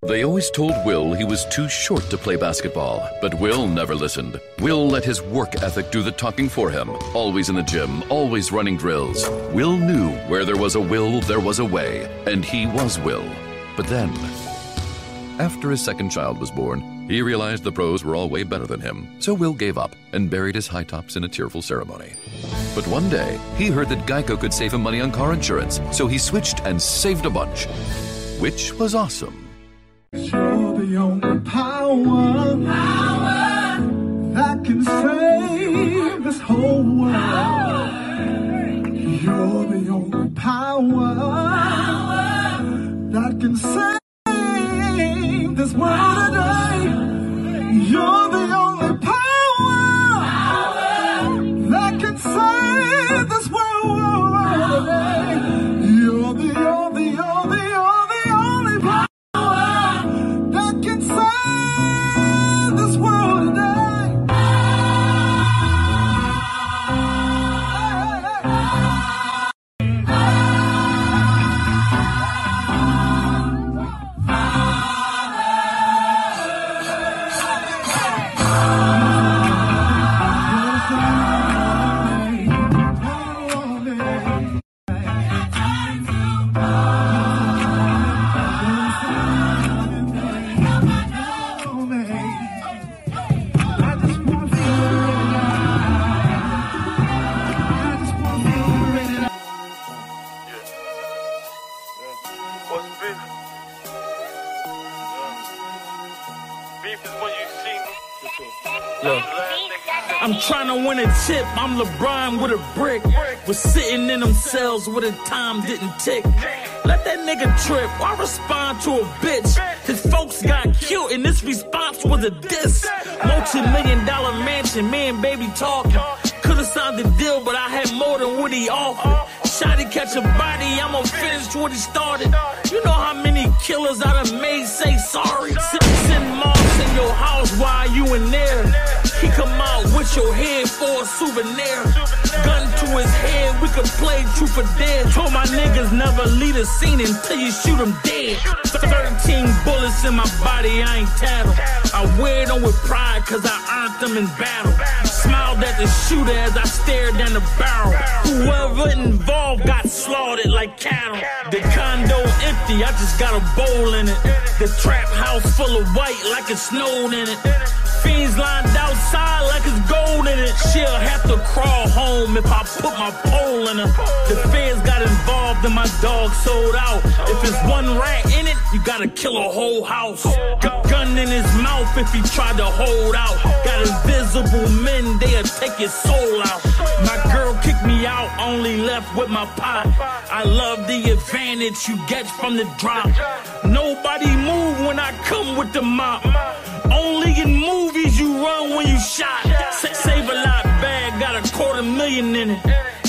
They always told Will he was too short to play basketball, but Will never listened. Will let his work ethic do the talking for him. Always in the gym, always running drills. Will knew where there was a will, there was a way, and he was Will. But then, after his second child was born, he realized the pros were all way better than him, so Will gave up and buried his high tops in a tearful ceremony. But one day, he heard that Geico could save him money on car insurance, so he switched and saved a bunch, which was awesome. You're the only power that can save this whole world. You're the only power that can save this world today. You're the only power that can save this world today. You're the only power that can save this world today. I'm trying to win a chip, I'm LeBron with a brick. Was sitting in them cells where the time didn't tick. Let that nigga trip, why respond to a bitch? His folks got killed and this response was a diss. Multi-million-dollar mansion, me and baby talking. Could've signed the deal, but I had more than what he offered. Shotty catch a body, I'ma finish what he started. You know how many killers I done made say sorry? Send Moss in your house, why you in there? He come out with your head for a souvenir. Gun to his head, we could play truth or dare. Told my niggas never leave a scene until you shoot him dead. 13 bullets in my body, I ain't tattle. I wear them with pride cause I earned them in battle. Smiled at the shooter as I stared down the barrel. Whoever involved got slaughtered like cattle. The condo empty, I just got a bowl in it. The trap house full of white like it snowed in it. Fiends lined outside like it's gold in it. She'll have to crawl home if I put my pole in her. The feds got involved and my dog sold out. If it's one rat in it, you gotta kill a whole house. Gun in his mouth if he tried to hold out. Got invisible men, they'll take his soul out. My girl kicked me out, only left with my pot. I love the advantage you get from the drop. Nobody move when I come with the mop. Only in movies you run when you shot. Save a lot bag, got $250,000 in it.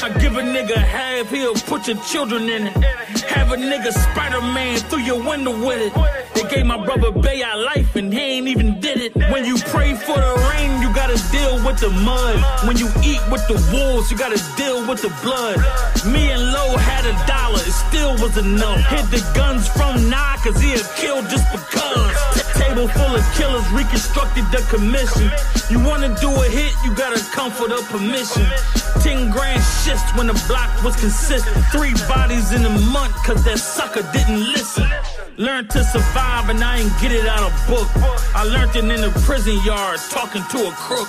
I give a nigga half, he'll put your children in it. Have a nigga Spider-Man through your window with it. They gave my brother Bay our life and he ain't even did it. When you pray for the rain, you gotta deal with the mud. When you eat with the wolves, you gotta deal with the blood. Me and Lo had $1, it still was enough. Hit the guns from Nah, cause he'll kill just because. Table full of killers, reconstructed the commission. You wanna do a hit, you gotta come for the permission. 10 grand shifts when the block was consistent. 3 bodies in a month cause that sucker didn't listen. Learned to survive and I ain't get it out of book. I learned it in the prison yard talking to a crook.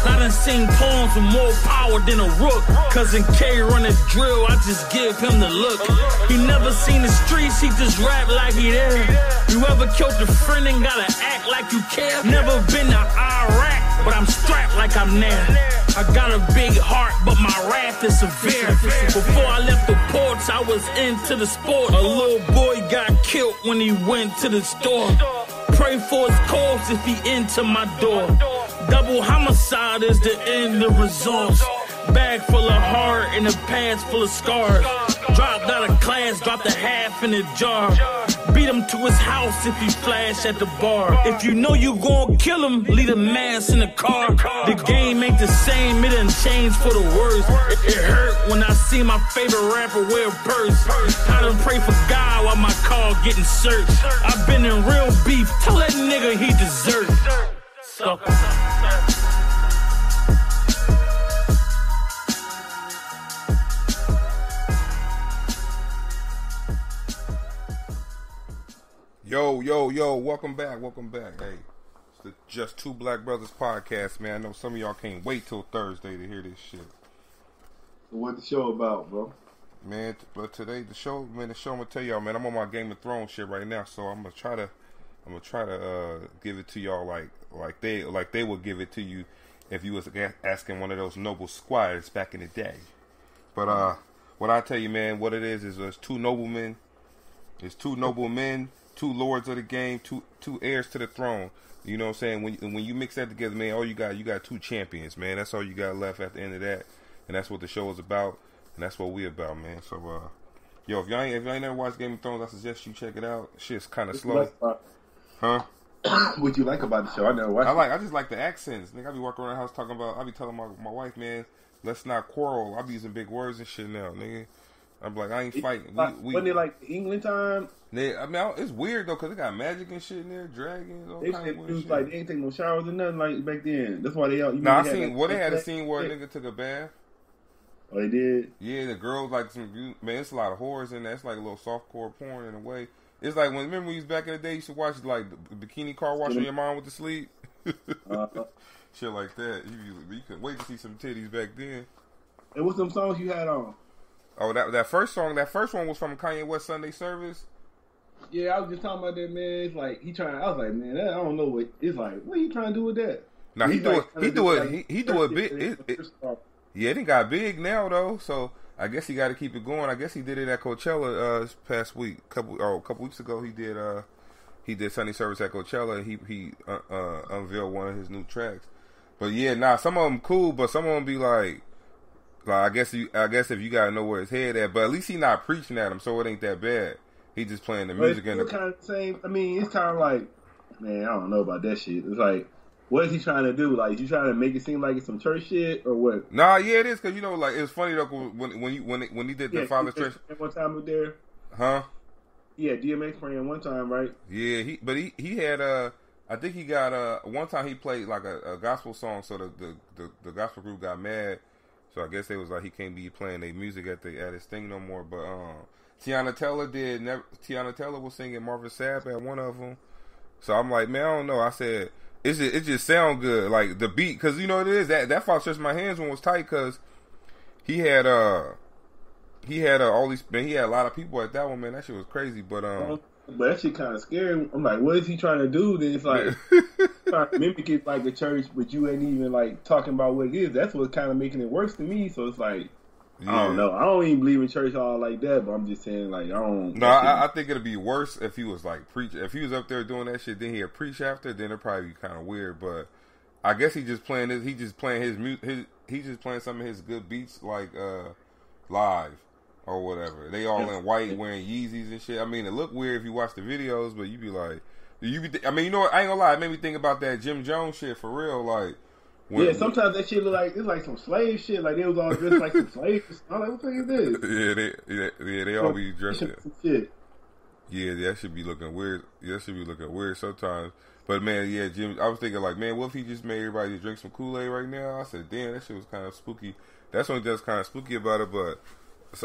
I done seen poems with more power than a rook. Cousin K run a drill, I just give him the look. He never seen the streets, he just rap like he there. You ever killed a friend and gotta act like you care? Never been to Iraq, but I'm strapped like I'm there. I got a big heart, but my wrath is severe. Before I left the porch, I was into the sport. A little boy got killed when he went to the store. Pray for his cause if he into my door. Double homicide is the end of results. Bag full of heart and a past full of scars. Dropped out of class, dropped a half in a jar. Beat him to his house if he flash at the bar. If you know you gon' kill him, leave a mask in the car. The game ain't the same, it done changed for the worse. It hurt when I see my favorite rapper wear a purse. I done pray for God while my car getting searched. I've been in real beef. Tell that nigga he deserves. Sucker. Yo, welcome back. Hey, it's the Just Two Black Brothers podcast, man. I know some of y'all can't wait till Thursday to hear this shit. What the show about, bro? Man, but today the show I'm gonna tell y'all, man, I'm on my Game of Thrones shit right now, so I'm gonna try to give it to y'all like they would give it to you if you was asking one of those noble squires back in the day. But what I tell you, man, what it is there's two noble men, two lords of the game, two heirs to the throne. You know what I'm saying? When you mix that together, man, all you got two champions, man. That's all you got left at the end of that, and that's what the show is about, and that's what we about, man. So, yo, if y'all ain't never watched Game of Thrones, I suggest you check it out. Shit's kind of slow, huh? What you like about the show? I never watched. I just like the accents. Nigga, I be walking around the house talking about. I be telling my wife, man, let's not quarrel. I be using big words and shit now, nigga. I'm like, I ain't fighting. Wasn't it like England time? I mean, it's weird though, cause they got magic and shit in there, dragons, all They kind said of it weird was shit. like they ain't take no showers or nothing like back then. That's why they all. Nah, I seen. They had a scene where a nigga took a bath. Oh, they did. Yeah, the girls like some. Man, it's a lot of horrors in there. It's like a little softcore porn in a way. It's like remember when you was back in the day, you used to watch like the bikini car wash when your mom went to sleep. Shit like that. You couldn't wait to see some titties back then. And what some songs you had on? Oh, that first one was from Kanye West Sunday Service. Yeah, I was just talking about that, man. It's like he trying. I was like, man, I don't know what. It's like, what are you trying to do with that? Now he do it big. Yeah, it got big now though. So I guess he got to keep it going. I guess he did it at Coachella this past week. A couple weeks ago, he did Sunday Service at Coachella. And he unveiled one of his new tracks. But yeah, some of them cool, but some of them be like I guess if you gotta know where his head at, but at least he not preaching at him, so it ain't that bad. He just playing the music and kind of the same. I mean, it's kind of like, man, I don't know about that shit. It's like, what is he trying to do? Like, you trying to make it seem like it's some church shit or what? Nah, yeah, it is because you know, like it's funny though when he did the Father's Church one time up there, huh? Yeah, DMX praying one time, right? Yeah, he had I think he got one time he played like a gospel song, so the gospel group got mad. So I guess they was like he can't be playing their music at his thing no more. But Tiana Taylor was singing Marvin Sapp at one of them. So I'm like, man, I don't know. I said it just sound good, like the beat, because you know what it is that Father Stretch My Hands one was tight because he had all these, man, he had a lot of people at that one, man. That shit was crazy, but that shit kind of scary. I'm like, what is he trying to do? Then it's like trying to mimic it like a church, but you ain't even like talking about what it is. That's what's kind of making it worse to me. So it's like, yeah. I don't know. I don't even believe in church all like that, but I'm just saying, like, I don't. No, I think it'd be worse if he was like preaching. If he was up there doing that shit, then he'd preach after. Then it'd probably be kind of weird. But I guess he just playing this. He just playing his music. He just playing some of his good beats like live or whatever. They all in white wearing Yeezys and shit. I mean, it look weird if you watch the videos, but you be like, I mean, you know what? I ain't gonna lie. It made me think about that Jim Jones shit for real. Like, yeah, sometimes that shit look like it's like some slave shit. Like they was all dressed like some slaves. I'm like, what the fuck is this? They all be dressed. Shit. Yeah, that should be looking weird. Sometimes. But man, yeah, Jim. I was thinking like, man, what if he just made everybody drink some Kool-Aid right now? I said, damn, that shit was kind of spooky. That's what that's kind of spooky about it. But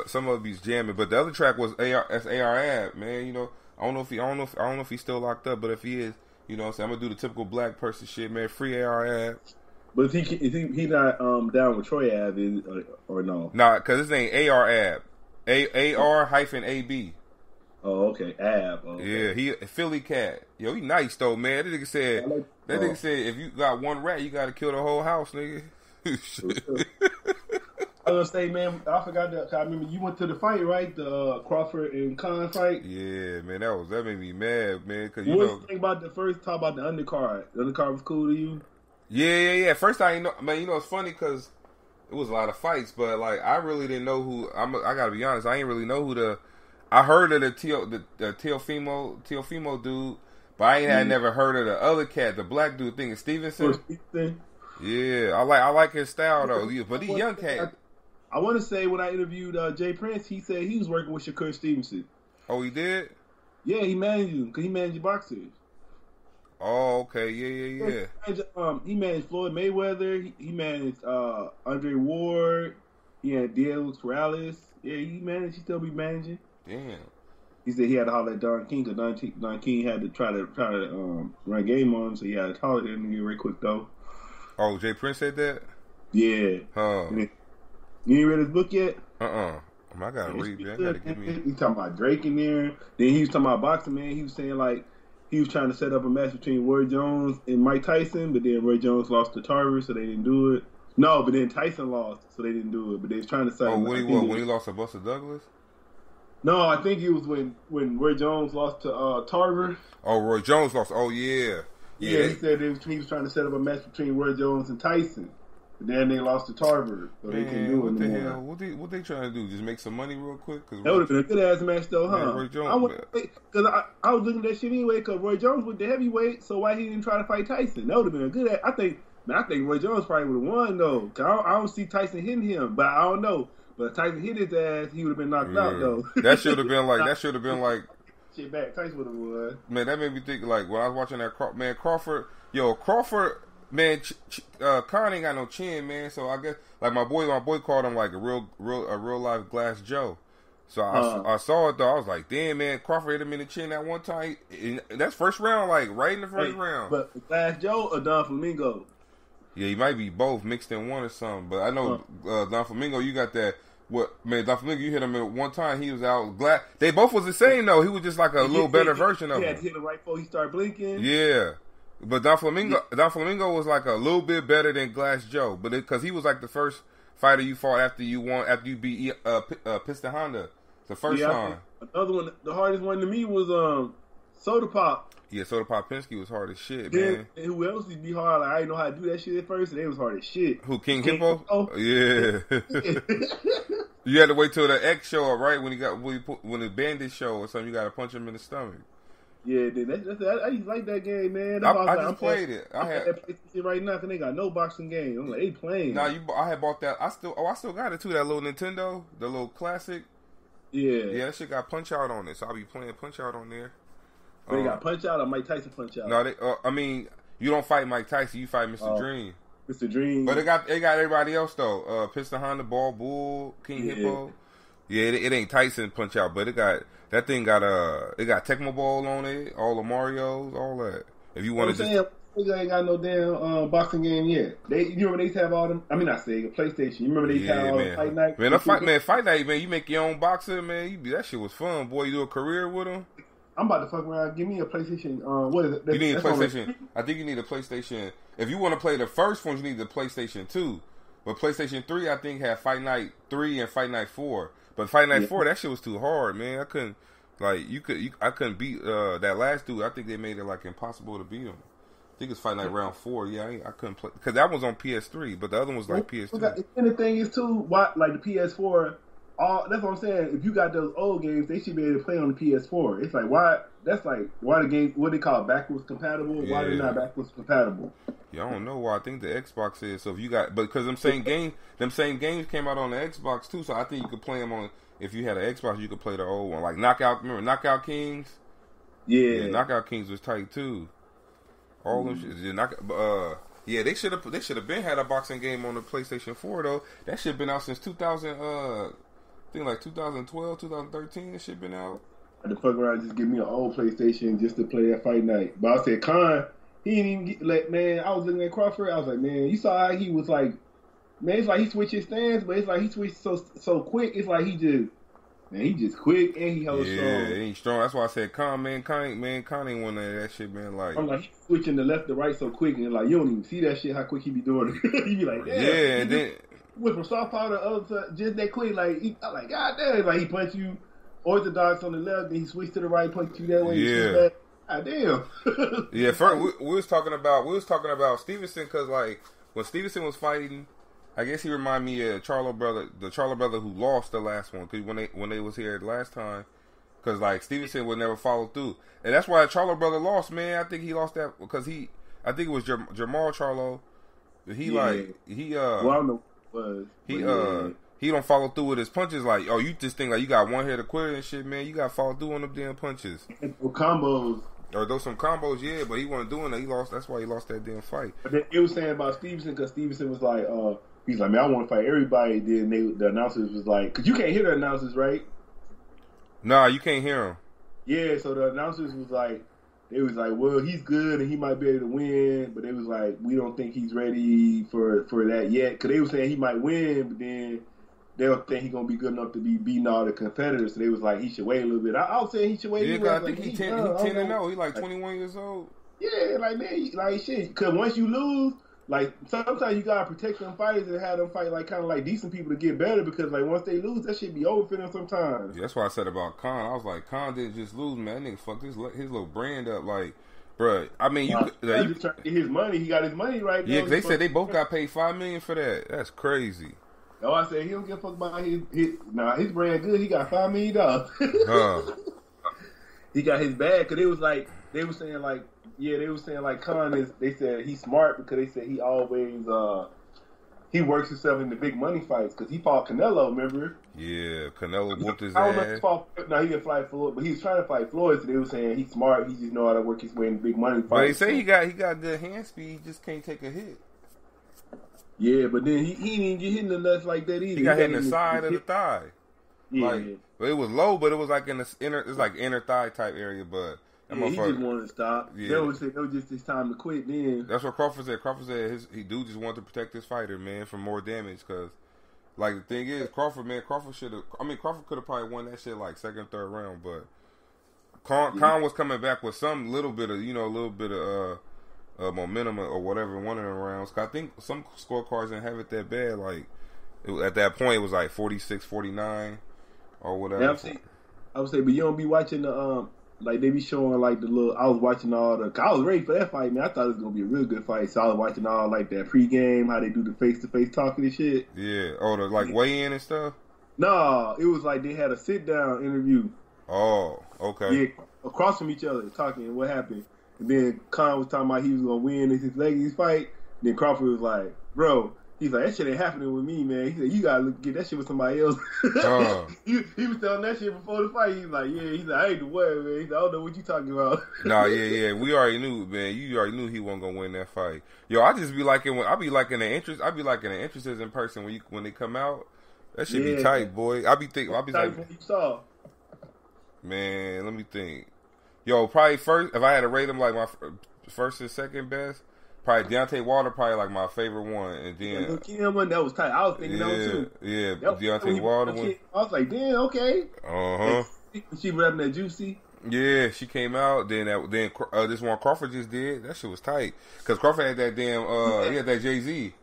some of it be's jamming. But the other track was AR Ab, man. You know, I don't know if he's still locked up, but if he is, you know what I'm saying, I'm gonna do the typical black person shit, man. Free AR Ab. But is he not down with Troy Ave or no? Nah, because his name AR Ab. AR-AB. Oh, okay. Ab. Oh, okay. Yeah, he a Philly cat. Yo, he nice though, man. That nigga said, if you got one rat, you gotta kill the whole house, nigga. I was gonna say, man, I forgot that. I remember you went to the fight, right? The Crawford and Khan fight. Yeah, man, that made me mad, man. Cause what you think about the first? Talk about the undercard. The undercard was cool to you. Yeah. First, I didn't know, man. You know, it's funny because it was a lot of fights, but like I really didn't know who. I gotta be honest, I didn't really know who the. I heard of the Teofimo dude, but I had never heard of the other cat, the black dude thing, Stevenson. Yeah, I like his style though. But he young cat. I want to say when I interviewed Jay Prince, he said he was working with Shakur Stevenson. Oh, he did? Yeah, he managed him because he managed boxers. Oh, okay, yeah. He managed Floyd Mayweather. He managed Andre Ward. He had Diego Corrales. Yeah, he managed. He still be managing. Damn. He said he had to holler at Don King because Don King had to try to run game on him, so he had to holler at him real quick though. Oh, Jay Prince said that? Yeah. Huh. You ain't read his book yet? I gotta read that. I gotta give me. He talking about Drake in there. Then he was talking about boxing, man. He was saying like he was trying to set up a match between Roy Jones and Mike Tyson, but then Roy Jones lost to Tarver, so they didn't do it. No, but then Tyson lost, so they didn't do it. But they was trying to set. Oh, when he lost to Buster Douglas? No, I think it was when Roy Jones lost to Tarver. Oh, Roy Jones lost. Oh, yeah. Yeah, he said he was trying to set up a match between Roy Jones and Tyson. But then they lost to Tarver, so they couldn't do it what the anymore. hell? What they trying to do? Just make some money real quick? Cause that would have been a good ass match, though, huh? Man, Roy Jones, I was looking at that shit anyway, because Roy Jones was the heavyweight, so why he didn't try to fight Tyson? That would have been a good ass. I think Roy Jones probably would have won, though. Cause I don't see Tyson hitting him, but I don't know. But if Tyson hit his ass, he would have been knocked out, though. That should have been like. Shit back, Tyson would have won. Man, that made me think, like, when I was watching that, Crawford, man, Khan ain't got no chin, man. So I guess, like, my boy called him like a real life Glass Joe. So I saw it though. I was like, damn, man, Crawford hit him in the chin that one time. That's first round, like right in the first round. But Glass Joe or Don Flamingo? Yeah, he might be both mixed in one or something. But I know Don Flamingo, you got that. Don Flamingo, you hit him at one time. He was out. Glad they both was the same though. He was just like a little better version of him. He had to hit him right before he started blinking. Yeah. But Don Flamingo was like a little bit better than Glass Joe, but because he was like the first fighter you fought after you beat Piston Honda the first time. Another one, the hardest one to me was Soda Pop. Yeah, Soda Pop Pinsky was hard as shit, man. And who else would be hard? Like, I didn't know how to do that shit at first, and they was hard as shit. Who, King Hippo? Yeah. You had to wait till the X show up, right? When the bandit show or something, you got to punch him in the stomach. Yeah, dude, I used to like that game, man. I just played it. I had that PlayStation right now because they got no boxing game. I'm like, they playing. Nah, I had bought that. I still got it too. That little Nintendo, the little classic. Yeah, that shit got Punch Out on it, so I'll be playing Punch Out on there. They got Punch Out or Mike Tyson Punch Out? No, I mean, you don't fight Mike Tyson, you fight Mr. Dream. Mr. Dream. But it got everybody else though. Piston Honda, Ball Bull, King Hippo. Yeah, it ain't Tyson Punch Out, but it got Tecmo Ball on it, all the Marios, all that. If you want to just. They ain't got no damn boxing game yet. You remember they used to have all them? I mean, I say PlayStation. You remember they used to have all the Fight Night? Fight Night, man. You make your own boxer, man. That shit was fun, boy. You do a career with them. I'm about to fuck around. Give me a PlayStation. What is it? You need a PlayStation. I think you need a PlayStation. If you want to play the first one, you need the PlayStation 2. But PlayStation 3, I think, had Fight Night 3 and Fight Night 4. But Fight Night 4, that shit was too hard, man. I couldn't, I couldn't beat that last dude. I think they made it like impossible to beat him. I think it's Fight Night round 4. Yeah, I couldn't play because that was on PS3, but the other one was like PS3. And the thing is too, like the PS4. That's what I'm saying. If you got those old games, they should be able to play on the PS4. It's like why the game, what they call it, backwards compatible? Why they're not backwards compatible? Yeah, I don't know why. I think the Xbox is. So if you got, because them same games came out on the Xbox too. So I think you could play them on. If you had an Xbox, you could play the old one, like Knockout. Remember Knockout Kings? Yeah, Knockout Kings was tight too. All them shit. Yeah, they should have been had a boxing game on the PlayStation 4 though. That shit been out since 2000. I think like 2012, 2013. That shit been out. I had to fuck around, just give me an old PlayStation just to play that Fight Night. But I said, Khan, he didn't even get, like, man, I was looking at Crawford. I was like, man, you saw how he was like, man, it's like he switched his stance, but it's like he switched so quick. It's like he just quick and he held strong. Yeah, he's strong. That's why I said, Khan ain't one of that shit, man. Like, I'm like, he's switching the left to right so quick, and like, you don't even see that shit, how quick he be doing it. You be like, damn. Yeah, and then went from soft power to other side just that quick. Like, I'm like, God damn. Like, he punched you orthodox on the left, then he switched to the right, punched you that way. Yeah. God damn. Yeah, first, we was talking about Stevenson because like when Stevenson was fighting, I guess he reminded me of the Charlo brother who lost the last one because when they was here the last time, because like Stevenson would never follow through, and that's why the Charlo brother lost. Man, I think he lost that because I think it was Jamal Charlo. Well, I don't know. He don't follow through with his punches. Like, you just think like you got one hit to quit and shit, man. You got to follow through on them damn punches. Or combos. or those some combos, yeah, but he wasn't doing that. He lost. That's why he lost that damn fight. But then it was saying about Stevenson because Stevenson was like, he's like, man, I want to fight everybody. Then the announcers was like, because you can't hear the announcers, right? Nah, you can't hear him. Yeah, so the announcers was like, they was like, well, he's good and he might be able to win, but they was like, we don't think he's ready for that yet. Because they were saying he might win, but then they don't think he's going to be good enough to be beating all the competitors. So they was like, he should wait a little bit. I was saying he should wait. Yeah, because I think he 10 and 0. He like 21 years old. Yeah, like, man, like, shit. Because once you lose, like, sometimes you got to protect them fighters and have them fight, like, kind of like decent people to get better because, like, once they lose, that shit be over for them sometimes. Yeah, that's what I said about Khan. I was like, Khan didn't just lose, man. That nigga fucked his little brand up. Like, bruh, I mean, you just trying to get his money. He got his money right now. Yeah, because they said they both got paid $5 million for that. That's crazy. Oh, I said he don't give a fuck about his his brand good. He got $5 million. He got his bag because it was like they were saying like Khan is. They said he's smart because they said he always he works himself into big money fights because he fought Canelo. Remember? Yeah, Canelo whooped his I don't know ass. if he fought. No, he didn't fight Floyd, but he was trying to fight Floyd. So they were saying he's smart. He just know how to work his way into big money fights. But they say he got good hand speed. He just can't take a hit. Yeah, but then he didn't get hit in the nuts like that either. He got hit in the side of the thigh. Yeah, like, but it was low, but it was like in the inner. It's like inner thigh type area, but. Yeah, he just wanted to stop. Yeah. They would say, no, just his time to quit then. That's what Crawford said. Crawford said he dude just wanted to protect his fighter, man, from more damage. Because, like, the thing is, Crawford should have. I mean, Crawford could have probably won that shit like second, third round, but Khan was coming back with some little bit of momentum or whatever in one of the rounds. Cause I think some scorecards didn't have it that bad. Like, at that point, it was like 46-49 or whatever. Yeah, I would say, but you don't be watching the like they be showing like the little. I was watching all the. I was ready for that fight, man. I thought it was gonna be a real good fight, so I was watching all like that pregame, how they do the face to face talking and shit. Yeah. Oh, the like weigh in and stuff. No, it was like they had a sit down interview. Oh, okay. Yeah, across from each other talking and what happened. And then Khan was talking about he was gonna win his legacy fight. And then Crawford was like, "Bro." He's like, that shit ain't happening with me, man. He said, you gotta get that shit with somebody else. He was telling that shit before the fight. He's like, yeah. He's like, I ain't the way, man. He's like, I don't know what you talking about. Nah, yeah. We already knew, man. You already knew he wasn't gonna win that fight. Yo, I just be liking when I be liking the interest. I be liking the entrances in person when they come out. That shit be tight, boy. I be like, what you saw. Man, let me think. Yo, probably first. If I had to rate him like my first and second best. Probably Deontay Wilder, probably like my favorite one, and then that was tight. I was thinking that too. Yeah, Deontay Wilder one. I was like, damn, okay. She rapping that Juicy. Yeah, she came out. Then this one Crawford just did. That shit was tight because Crawford had that damn. He had that Jay-Z.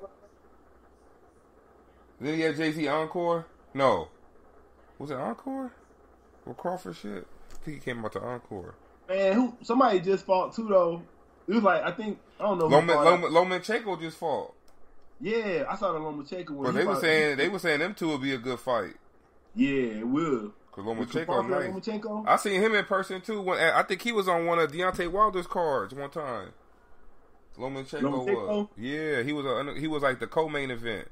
Then he had Jay-Z Encore. No, was it Encore? With Crawford shit. I think he came out to Encore. Man, somebody just fought too though. It was like I don't know. Lomachenko just fought. Yeah, I saw the Lomachenko one. But they were saying them two would be a good fight. Yeah, it will. Cause Lomachenko, I seen him in person too. I think he was on one of Deontay Wilder's cards one time. Lomachenko was. Yeah, he was like the co-main event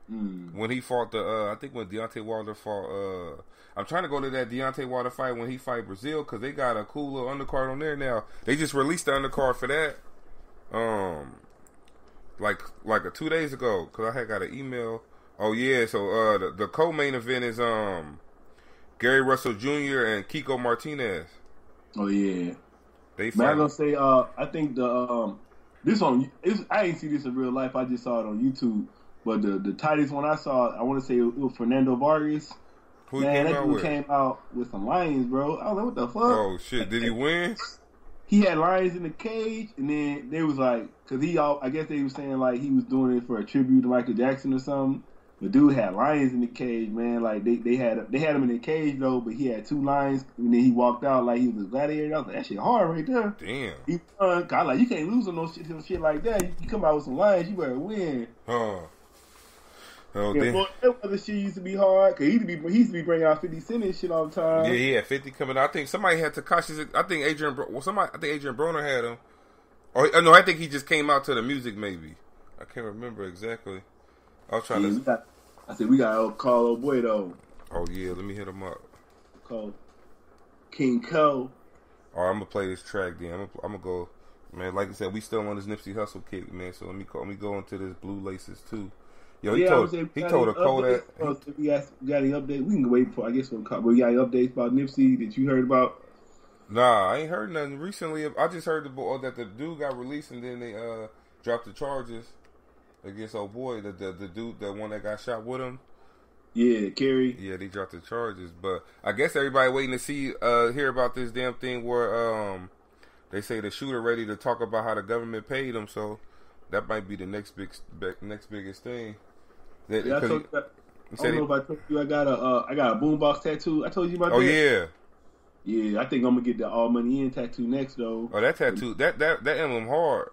when he fought I think when Deontay Wilder fought. I'm trying to go to that Deontay Wilder fight when he fight Brazil because they got a cool little undercard on there now. They just released the undercard for that, like 2 days ago because I had got an email. Oh yeah, so the co-main event is Gary Russell Jr. and Kiko Martinez. Oh yeah, they fight. Man, I'm gonna say I think I ain't see this in real life. I just saw it on YouTube. But the tightest one I saw, I want to say it was Fernando Vargas. That came out with some lions, bro. I don't know what the fuck. Oh shit! Did he win? He had lions in the cage, and then they was like, cause I guess they was saying like he was doing it for a tribute to Michael Jackson or something. The dude had lions in the cage, man. Like they had him in the cage though, but he had two lions, and then he walked out like he was a gladiator. I was like, that shit hard right there. Damn. He God, like you can't lose on some shit like that. You come out with some lions, you better win. Oh, yeah, that other shit used to be hard because he used to be bringing out 50 Cent and shit all the time. Yeah, he had 50 coming out. I think somebody had Tekashi. I think Adrian Broner had him. Or no, I think he just came out to the music. Maybe I can't remember exactly. I was trying to. I said we got to call old boy though. Oh yeah, let me hit him up. Call King Cole. All right, I'm gonna play this track. Then I'm gonna go, man. Like I said, we still on this Nipsey Hussle kick, man. So let me go into this Blue Laces too. Yo, he told a Kodak. If we got any updates, we can wait for. I guess we got any updates about Nipsey that you heard about. Nah, I ain't heard nothing recently. I just heard that the dude got released and then they dropped the charges against old boy, the dude, the one that got shot with him. Yeah, Kerry. Yeah, they dropped the charges, but I guess everybody waiting to see hear about this damn thing where they say the shooter ready to talk about how the government paid him. So that might be the next biggest thing. I don't know if I told you I got a boombox tattoo. I told you about that. Oh yeah. Yeah, I think I'm gonna get the All Money In tattoo next though. Oh, that tattoo, that emblem hard.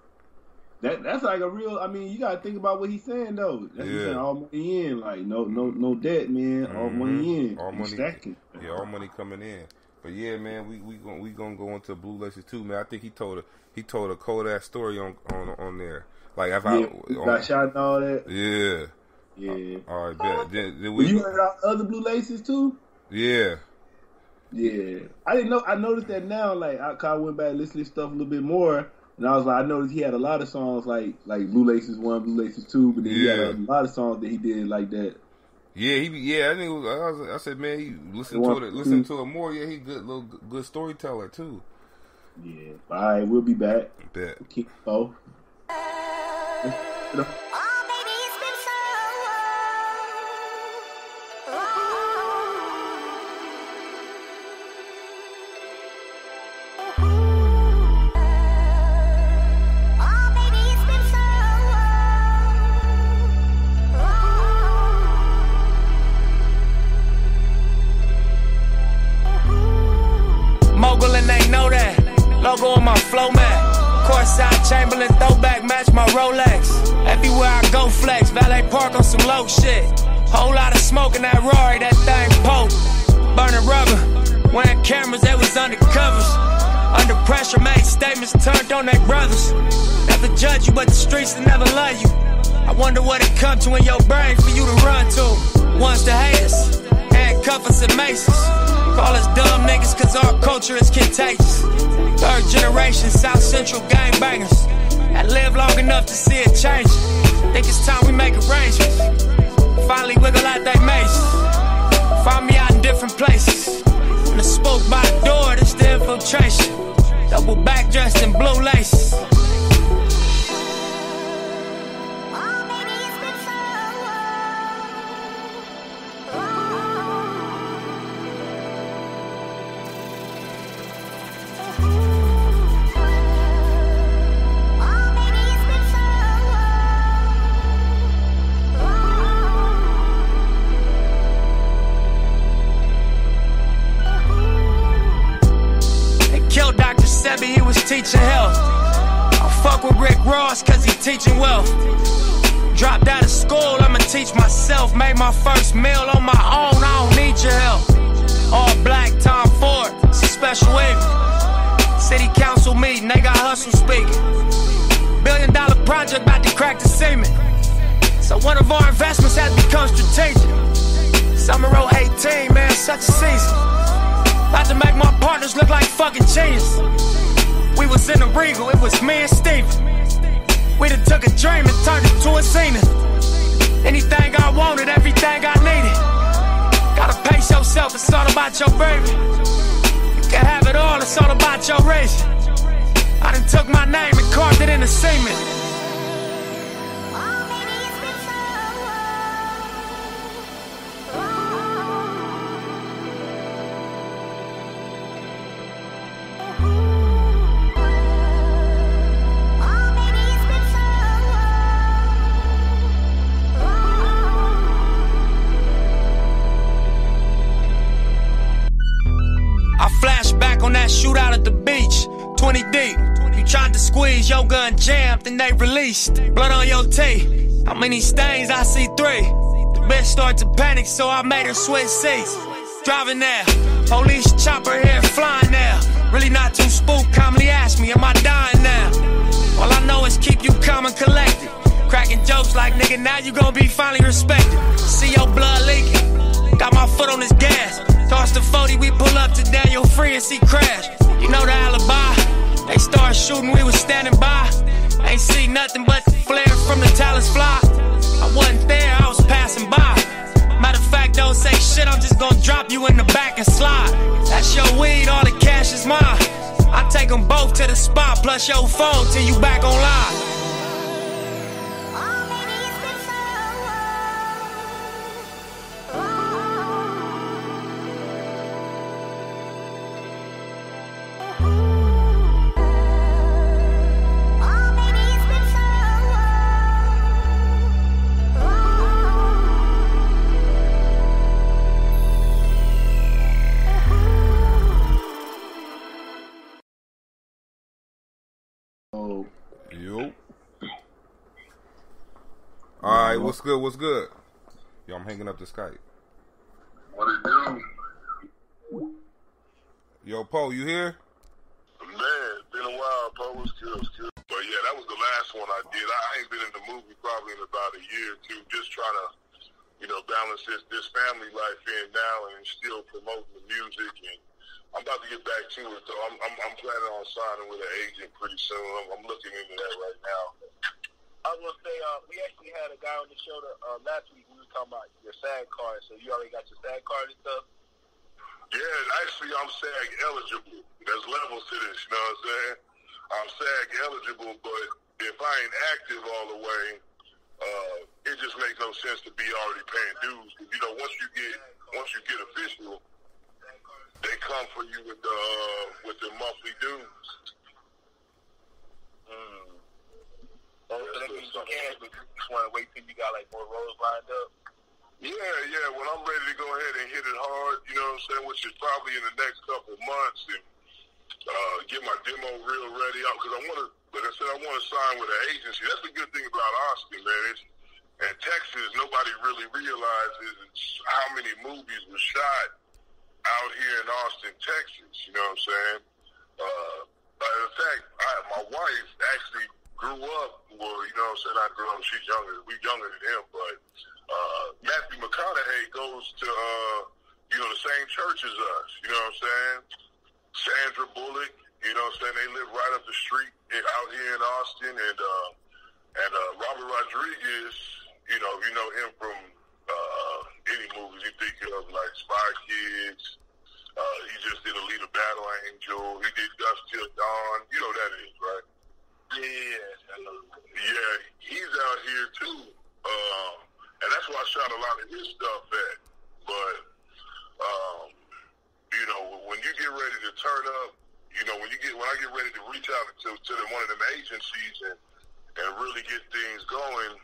That's like a real. I mean, you gotta think about what he's saying though. That's what he's saying, all money in, like no debt, man. All money in, all money stacking. Yeah, all money coming in. But yeah, man, we gonna go into Blue Laces too, man. I think he told a Kodak story on there. Like if got shot and all that. Yeah. Yeah. All right, bet. Then you heard about other Blue Laces too? Yeah. Yeah. I didn't know. I noticed that now. Like I went back and listened to his stuff a little bit more. And I was like, I noticed he had a lot of songs like Blue Laces 1, Blue Laces 2, but then he had a lot of songs that he did like that. Yeah, I think I said, man, he listened to it more. Yeah, he good storyteller too. Yeah. All right, we'll be back. Bet. Keep going. Logo on my flow mat. Courtside Chamberlain throwback match my Rolex. Everywhere I go flex. Valet park on some low shit. Whole lot of smoke in that Rory, that thing poke. Burning rubber. Wearing cameras, they was undercovers. Under pressure, made statements turned on their brothers. Never judge you, but the streets will never love you. I wonder what it come to in your brain for you to run to. One's the haters, handcuff us and maces. Call us dumb niggas cause our culture is contagious. Third generation South Central gangbangers that live long enough to see it change. Think it's time we make arrangements. Finally wiggle out they mazes. Find me out in different places. When the spoke by the door, this the infiltration. Double back dressed in blue laces. He was teaching health. I fuck with Rick Ross cause he teaching wealth. Dropped out of school, I'ma teach myself. Made my first meal on my own, I don't need your help. All black, Tom Ford, it's a special evening. City council meeting, they got hustle speaking. $1 billion project about to crack the cement. So one of our investments has become strategic. Summer 18, man, such a season. About to make my partners look like fucking genius. We was in the Regal, it was me and Steven. We done took a dream and turned it to a zenith. Anything I wanted, everything I needed. Gotta pace yourself, it's all about your baby. You can have it all, it's all about your raising. I done took my name and carved it in the cement. Shootout at the beach, 20 deep. You tried to squeeze, your gun jammed, and they released. Blood on your teeth. How many stains? I see 3. The bitch started to panic, so I made her switch seats. Driving there, police chopper here flying there. Really not too spooked, calmly ask me, am I dying now? All I know is keep you calm and collected. Cracking jokes like, nigga, now you gon' be finally respected. See your blood leaking. Got my foot on his gas. Toss the 40, we pull up to Daniel Free and see crash. You know the alibi. They started shooting, we was standing by. Ain't see nothing but flare from the talents fly. I wasn't there, I was passing by. Matter of fact, don't say shit, I'm just gonna drop you in the back and slide. That's your weed, all the cash is mine. I take them both to the spot, plus your phone till you back online. Alright, what's good? What's good? Yo, I'm hanging up the Skype. What it do? Yo, Poe, you here? Man, it's been a while, Poe. What's good? But yeah, that was the last one I did. I ain't been in the movie probably in about a year or two, just trying to, balance this family life in now and still promoting the music. And I'm about to get back to it, though. I'm planning on signing with an agent pretty soon. I'm looking into that right now. I was going to say, we actually had a guy on the show last week. We were talking about your SAG card. So you already got your SAG card and stuff? Yeah, actually, I'm SAG eligible. There's levels to this, you know what I'm saying? I'm SAG eligible, but if I ain't active all the way, it just makes no sense to be already paying dues. Once you get official, they come for you with the monthly dues. So that means you can, but you just want to wait till you got like more roles lined up? Yeah. When I'm ready to go ahead and hit it hard, you know what I'm saying, which is probably in the next couple months, and get my demo real ready out, because I want to sign with an agency. That's the good thing about Austin, man. In Texas, nobody really realizes how many movies were shot out here in Austin, Texas. You know what I'm saying? In fact, my wife actually grew up, well, you know what I'm saying, I grew up, she's younger, we younger than him, but Matthew McConaughey goes to, the same church as us, you know what I'm saying? Sandra Bullock, you know what I'm saying, they live right up the street out here in Austin, and Robert Rodriguez, you know him from any movies you think of, like Spy Kids, he just did Alita Battle Angel, he did Dusk Till Dawn, you know what that is, right? Yeah, he's out here too, and that's why I shot a lot of his stuff at. But when you get ready to turn up, when I get ready to reach out to one of them agencies and really get things going,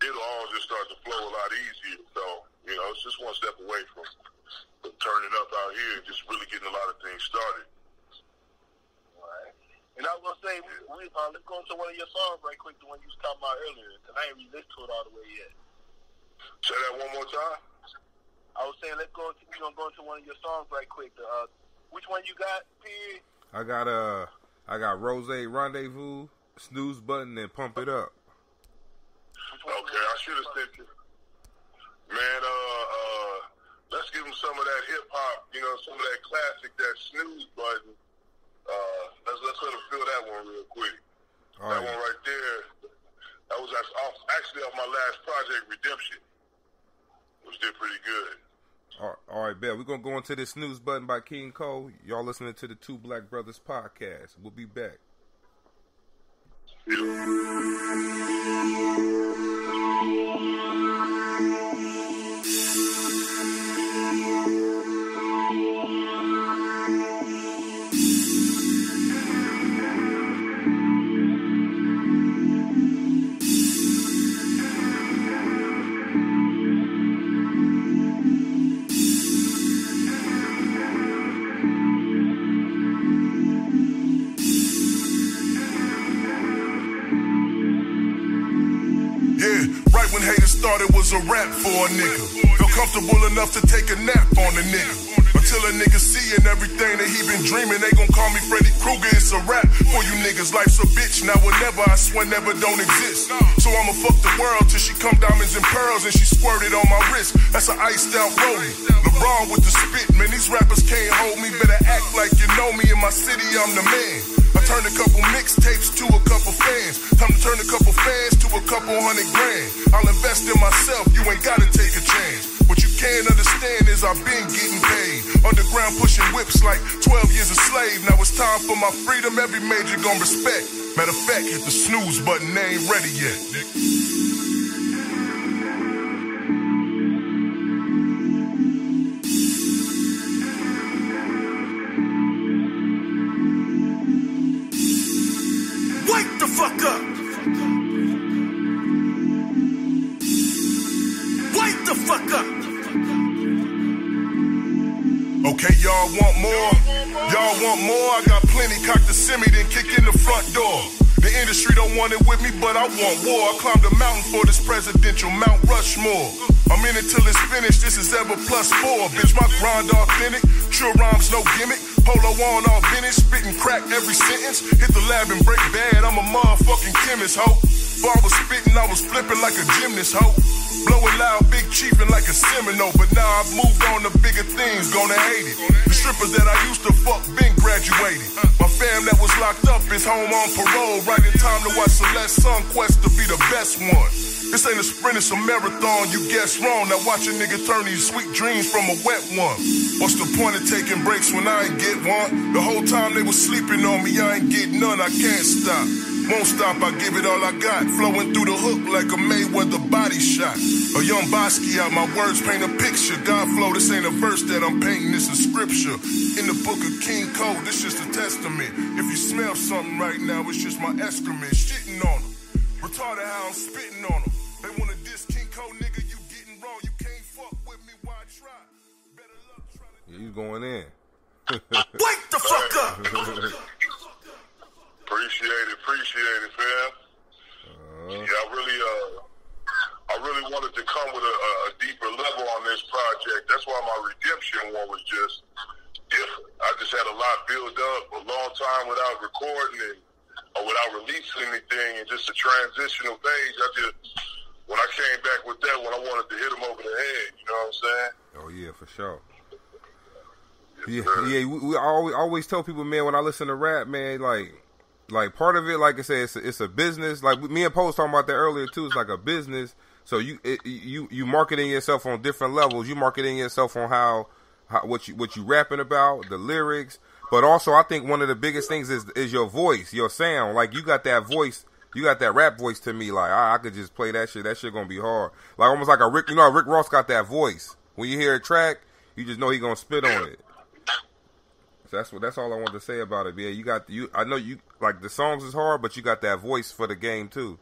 it'll all just start to flow a lot easier. So it's just one step away from turning up out here and just really getting a lot of things started. And I was going to say, let's go into one of your songs right quick, the one you was talking about earlier, because I ain't really listened to it all the way yet. Say that one more time? I was saying, we're going to go into one of your songs right quick. Which one you got, P? I got Rose Rendezvous, Snooze Button, and Pump It Up. Okay, I should have said it. Man, let's give him some of that hip-hop, some of that classic, that Snooze Button. Let's let him feel that one real quick. All right. That one right there, that was actually off my last project, Redemption, which did pretty good. All right, bet. We're going to go into this Snooze Button by King Cole. Y'all listening to the Two Black Brothers podcast. We'll be back. when haters thought it was a rap for a nigga. Feel comfortable enough to take a nap on a nigga. Until a nigga seeing everything that he been dreaming, they gon' call me Freddy Krueger. It's a rap for you niggas. Life's a bitch. Now or never, I swear never don't exist. So I'ma fuck the world till she come diamonds and pearls and she squirted on my wrist. That's an iced out rollie. LeBron with the spit, man. These rappers can't hold me. Better act like you know me. In my city, I'm the man. I turned a couple mixtapes to a couple fans. Time to turn a couple fans to a couple $100 grand. I'll invest in myself. You ain't gotta take a chance. What you can't understand is I've been getting paid. Underground pushing whips like 12 years a slave. Now it's time for my freedom. Every major gon' respect. Matter of fact, hit the snooze button. They ain't ready yet. Wake the fuck up! Wake the fuck up! Okay, y'all want more? Y'all want more? I got plenty. Cock the semi, then kick in the front door. The industry don't want it with me, but I want war. I climbed a mountain for this presidential Mount Rushmore. I'm in it till it's finished. This is ever +4. Bitch, my grind authentic. True rhymes, no gimmick. Polo on all vintage. Spitting crack every sentence. Hit the lab and break bad. I'm a motherfucking chemist, ho. Before I was spitting, I was flipping like a gymnast, ho. Blowing loud, big chiefin' like a Seminole. But now I've moved on to bigger things, gonna hate it. The strippers that I used to fuck been graduated. My fam that was locked up is home on parole. Right in time to watch Celeste Sun quest to be the best one. This ain't a sprint, it's a marathon, you guess wrong. Now watch a nigga turn these sweet dreams from a wet one. What's the point of taking breaks when I ain't get one? The whole time they was sleeping on me, I ain't get none, I can't stop. Won't stop, I give it all I got. Flowing through the hook like a Mayweather body shot. A young Bosky out, my words paint a picture. God flow, this ain't a verse that I'm painting, this is scripture. In the book of King Code, this just a testament. If you smell something right now, it's just my excrement. Shitting on them. Retarded how I'm spitting on them. They wanna diss King Code, nigga, you getting wrong. You can't fuck with me, why try? Better luck trying to... Yeah, you going in. Wake the fuck up! Appreciate it, fam. Yeah, I really wanted to come with a deeper level on this project. That's why my redemption one was just different. I just had a lot built up a long time without recording or without releasing anything, and just a transitional phase. When I came back with that one, I wanted to hit him over the head. You know what I'm saying? Oh yeah, for sure. Yes, yeah. We always tell people, man, when I listen to rap, man, like part of it, like I said, it's a business. Like me and Poe was talking about that earlier too. It's like a business. So you marketing yourself on different levels. You marketing yourself on how what you rapping about, the lyrics. But also, I think one of the biggest things is your voice, your sound. Like you got that voice, you got that rap voice to me. Like I could just play that shit. That shit gonna be hard. Like almost like a Rick. You know, Rick Ross got that voice. When you hear a track, you just know he gonna spit on it. So that's all I wanted to say about it. Yeah, I know you like the songs is hard, but you got that voice for the game too.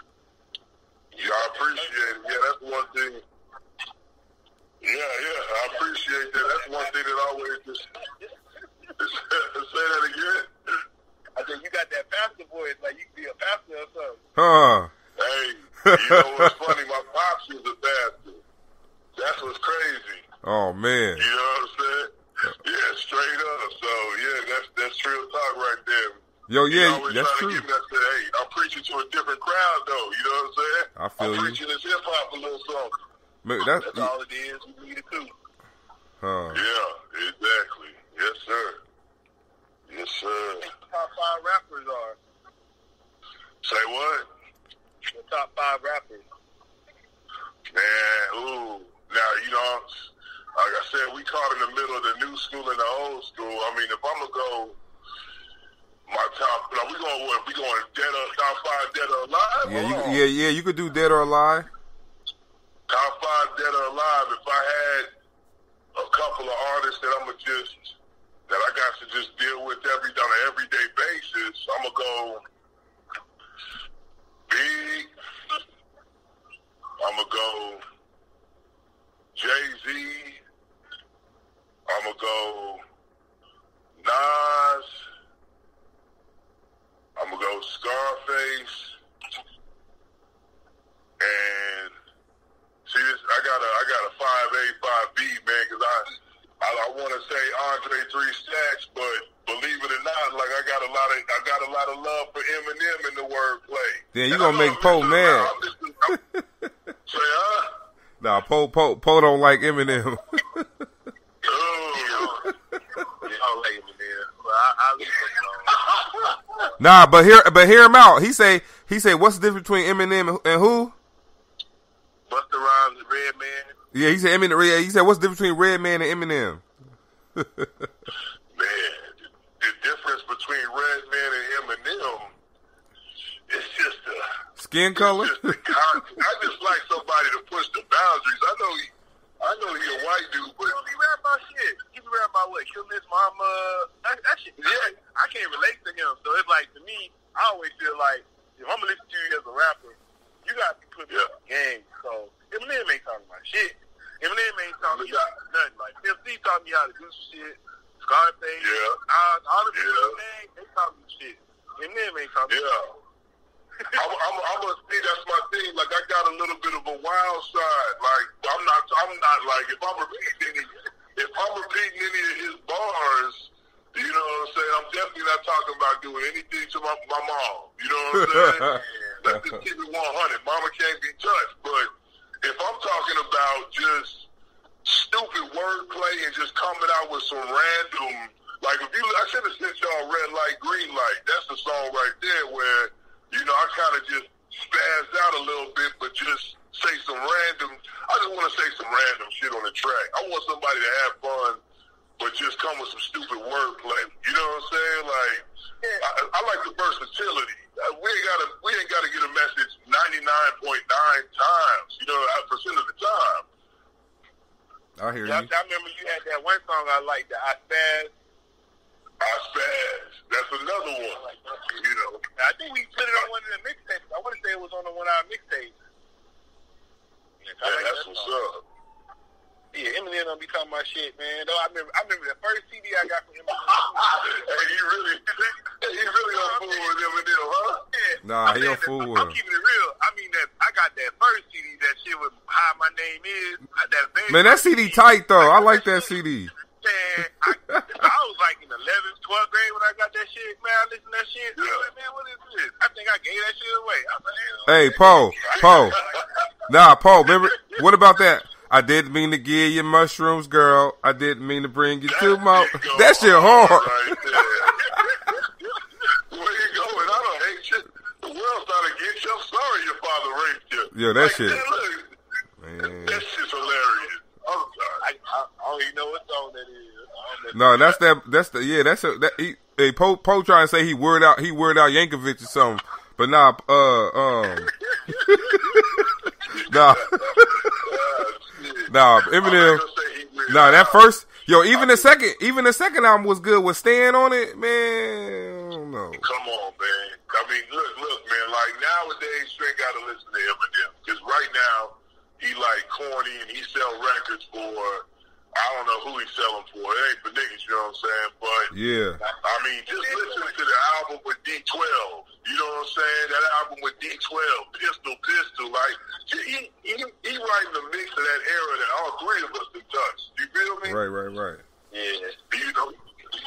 Yeah, I appreciate it. Yeah, that's one thing. Yeah, I appreciate that. That's one thing that always just say that again. I said you got that pastor voice, like you could be a pastor or something. Huh. Hey, you know what's funny? My pops was a pastor. That's what's crazy. Oh man. You know what I'm saying? Yeah, straight up. So yeah, that's real talk right there. Yo, yeah, that's true. Give me that, say, hey, I'm preaching to a different crowd, though. You know what I'm saying? I feel I'm preaching this hip hop a little something. Man, that's all it is. We need it too. Yeah, exactly. Yes, sir. Yes, sir. The top 5 rappers are. Say what? The top 5 rappers. Man, ooh. Now, you know, like I said, we caught in the middle of the new school and the old school. I mean, if I'm going to go my top, now we going dead or top 5 dead or alive? Yeah, you could do dead or alive. Top 5 dead or alive. If I had a couple of artists that that I got to just deal with on an everyday basis, I'm going to go Big. I'm going to go Jay-Z. I'm going to go Nas. I'm going to go Scarface. And wordplay. Yeah, you gonna make Poe mad. Say, huh? Nah, Poe don't like Eminem. You don't like Eminem. Well, I leave it alone. Nah, but hear him out. He say, what's the difference between Eminem and who? Busta Rhymes and Redman. Yeah, he said Eminem. He said, what's the difference between Redman and Eminem? Man, the difference between Redman and Eminem is just skin color. I just like somebody to push the boundaries. I know he a white dude, but he rap about shit. He rap about what? Killing his mama. That shit. Yeah, I can't relate to him. So it's like, to me, I always feel like if I'm gonna listen to you as a rapper, you gotta be putting me on the game. So Eminem ain't talking about shit. Eminem ain't talking about nothing. Like Pimp C taught me how to do some shit. Scarface, all the people, they talking shit. Eminem ain't talking shit. I'm gonna see, that's my thing. Like, I got a little bit of a wild side. Like, I'm not like, if I'm repeating any of his bars, you know what I'm saying, I'm definitely not talking about doing anything to my mom. You know what I'm saying? Let's just keep it 100. Mama can't be touched. But if I'm talking about just stupid wordplay and just coming out with some random, like, I should have sent y'all Red Light, Green Light. That's the song right there where, you know, I kind of just spazzed out a little bit, but just say some random, I just want to say some random shit on the track. I want somebody to have fun, but just come with some stupid wordplay. You know what I'm saying? Like, I like the versatility. We ain't gotta get a message 99.9 times, you know, % of the time. I hear you. I remember you had that one song I liked, the I Spaz. That's another one. You know, I think we put it on one of the mixtapes. I want to say it was on one of our mixtapes. That's what's up. Yeah, Eminem don't be talking about shit, man. Though I remember the first CD I got from Eminem. Hey, he really don't fool with Eminem, huh? Yeah. Nah, he don't fool with him. I'm keeping it real. I mean, that I got that first CD. That shit with How My Name Is. Man, that CD tight though. I like that CD. Man, I was like in 11th, 12th grade when I got that shit. Man, I listened to that shit. I was like, man, what is this? I think I gave that shit away. I was like, hey, Poe. Nah, Poe, remember, what about that? I didn't mean to give you mushrooms, girl. I didn't mean to bring you to my... That shit hard. Right there. Where you going? I don't hate you. The world's trying to get you. I'm sorry your father raped you. Yo, that like, shit... Man, that shit's hilarious. I'm sorry. I don't even know what song that is. No, Poe trying to say he word out Yankovic or something. But nah, nah, Eminem. Nah, that first, even the second album was good with Stan on it, man. I don't know. Come on, man. I mean, look, man. Like nowadays, you ain't gotta listen to Eminem because right now he like corny and he sell records for. I don't know who he's selling for. It ain't for niggas, you know what I'm saying? But yeah, I mean, just listen to the album with D12. You know what I'm saying? That album with D12, Pistol. Like he writing the mix of that era that all three of us have touched. You feel me? Right. Yeah. You know,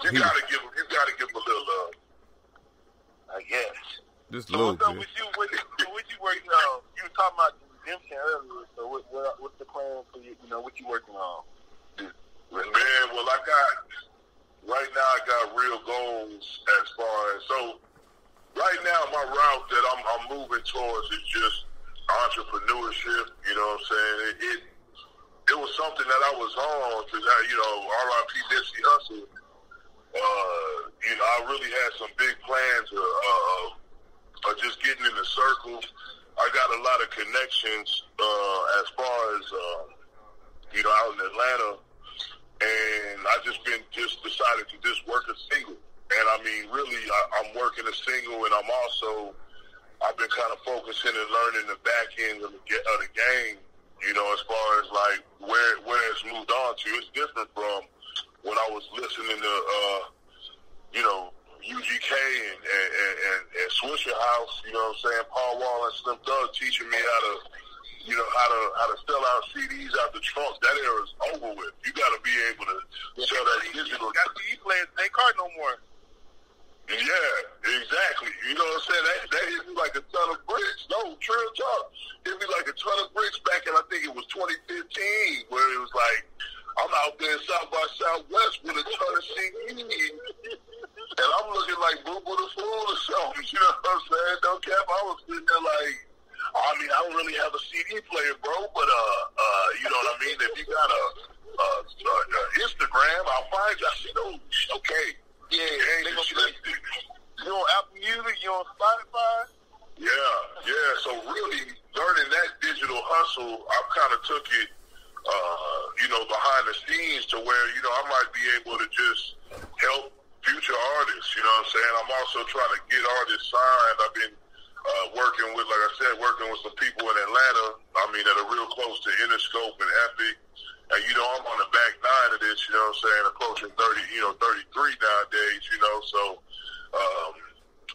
you gotta give him a little love. I guess. Just a little bit. So what you working on? You were talking about redemption earlier. So what's the plan for you? You know, what you working on? Man, well, right now I got real goals as far as, so right now my route that I'm moving towards is just entrepreneurship, you know what I'm saying? It was something that I was on because, R.I.P. Nipsey Hussle, I really had some big plans of just getting in the circle. I got a lot of connections as far as, out in Atlanta. And I just decided to just work a single. And I mean, really, I'm working a single, and I've been kind of focusing and learning the back end of the game, as far as like where it's moved on to. It's different from when I was listening to, UGK and Swisher House, you know what I'm saying? Paul Wall and Slim Thug teaching me how to sell out CDs out the trunk. That era's over with. You got to be able to sell that digital. Got CD players in their car no more. Yeah, exactly. You know what I'm saying? That hit me like a ton of bricks. No, real talk. Hit me like a ton of bricks back in, I think it was 2015, where it was like, I'm out there in South by Southwest with a ton of CDs, and I'm looking like Boo Boo the Fool or something. You know what I'm saying? Don't cap. I was sitting there like, I mean, I don't really have a CD player, bro, but you know what I mean? If you got a Instagram, I'll find you. I said, oh, okay. Yeah, they gonna be you on Apple Music, you on Spotify? Yeah. So really learning that digital hustle, I kind of took it, behind the scenes to where, I might be able to just help future artists. You know what I'm saying? I'm also trying to get artists signed. I've been working with some people in Atlanta. I mean, that are real close to Interscope and Epic. And, I'm on the back nine of this, you know what I'm saying, approaching 33 nowadays, so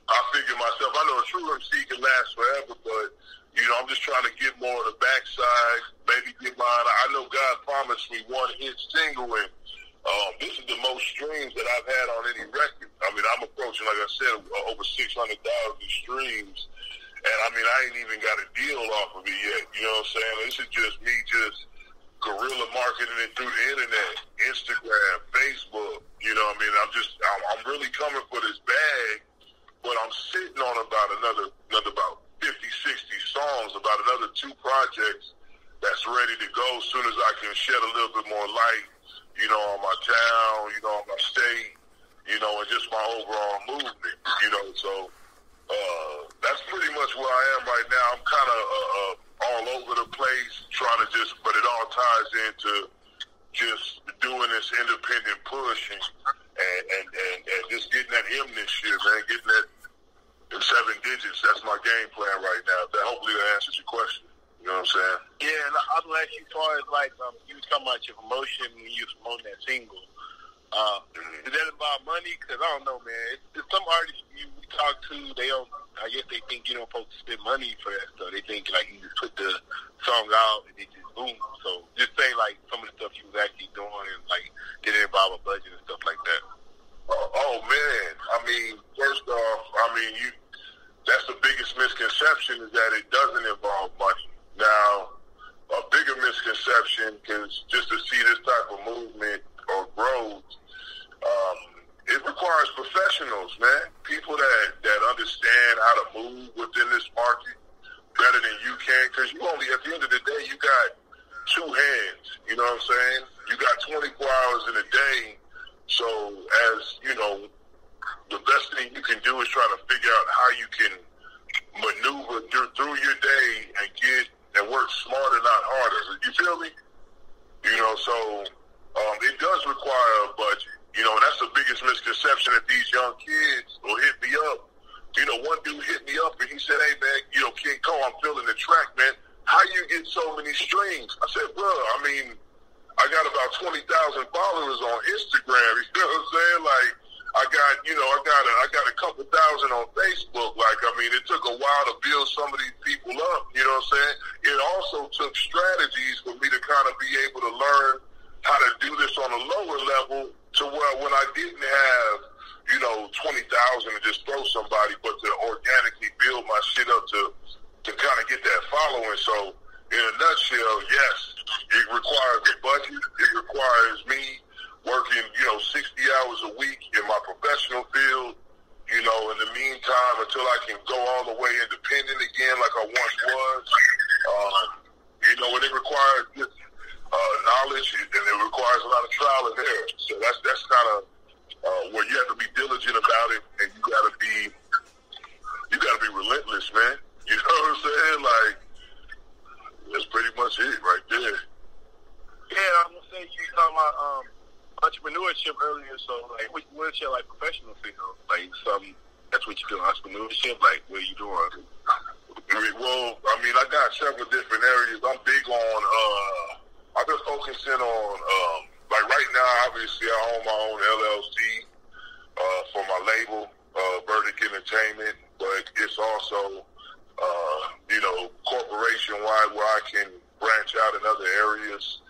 I figure myself, I know a true MC can last forever, but, I'm just trying to get more of the backside, maybe get mine. I know God promised me one hit single, and this is the most streams that I've had on any record. I mean, I'm approaching, like I said, over 600,000 streams, and, I mean, I ain't even got a deal off of it yet, you know what I'm saying? This is just me guerrilla marketing it through the internet, Instagram, Facebook. I'm really coming for this bag, but I'm sitting on about about 50, 60 songs, about another 2 projects that's ready to go as soon as I can shed a little bit more light, on my town, on my state, and just my overall movement, so that's pretty much where I am right now. I'm kind of all over the place, trying to but it all ties into just doing this independent push and just getting that M this year, man, getting that in 7 digits. That's my game plan right now. Hopefully that answers your question. You know what I'm saying? Yeah, and I was going to ask you as far as, like, you was talking about your promotion when you was promoting that single. Is that about money? Because I don't know, man. It's some artists you talk to, I guess they think you don't supposed to spend money for that stuff. They think, like, you just put the song out and it just boom. So just say, like, some of the stuff you was actually doing and, like, did it involve a budget and stuff like that? Oh man. I mean, first off, that's the biggest misconception is that it doesn't involve money. Now, a bigger misconception is just to see this type of movement or growth, it requires professionals, man. People that understand how to move within this market better than you can, because you only, at the end of the day, you got 2 hands, you know what I'm saying? You got 24 hours in a day, so as, the best thing you can do is try to figure out how you can maneuver through your day and work smarter, not harder. You feel me? So it does require a budget. And that's the biggest misconception that these young kids will hit me up. One dude hit me up and he said, hey, man, King Cole, I'm feeling the track, man. How you get so many streams? I said, bro, I got about 20,000 followers on Instagram. You know what I'm saying? Like, I got a couple thousand on Facebook. Like, it took a while to build some of these people up. You know what I'm saying? It also took strategies for me to kind of be able to learn how to do this on a lower level to where when I didn't have, 20,000 to just throw somebody, but to organically build my shit up to kind of get that following. So, in a nutshell, yes, it requires a budget. It requires me working, 60 hours a week in my professional field, in the meantime, until I can go all the way independent again like I once was. And it requires knowledge, and it requires a lot of trial and error. So that's kind of where you have to be diligent about it, and you gotta be relentless, man. You know what I'm saying? Like, that's pretty much it right there. Yeah, I'm gonna say you talking about entrepreneurship earlier. So, like, what's your professional field? Like, that's what you do, entrepreneurship. Like, what are you doing? Well, I got several different areas. I'm big on. I've been focusing on. Like right now, obviously, I own my own LLC for my label, Verdict Entertainment. But it's also, corporation-wide where I can branch out in other areas.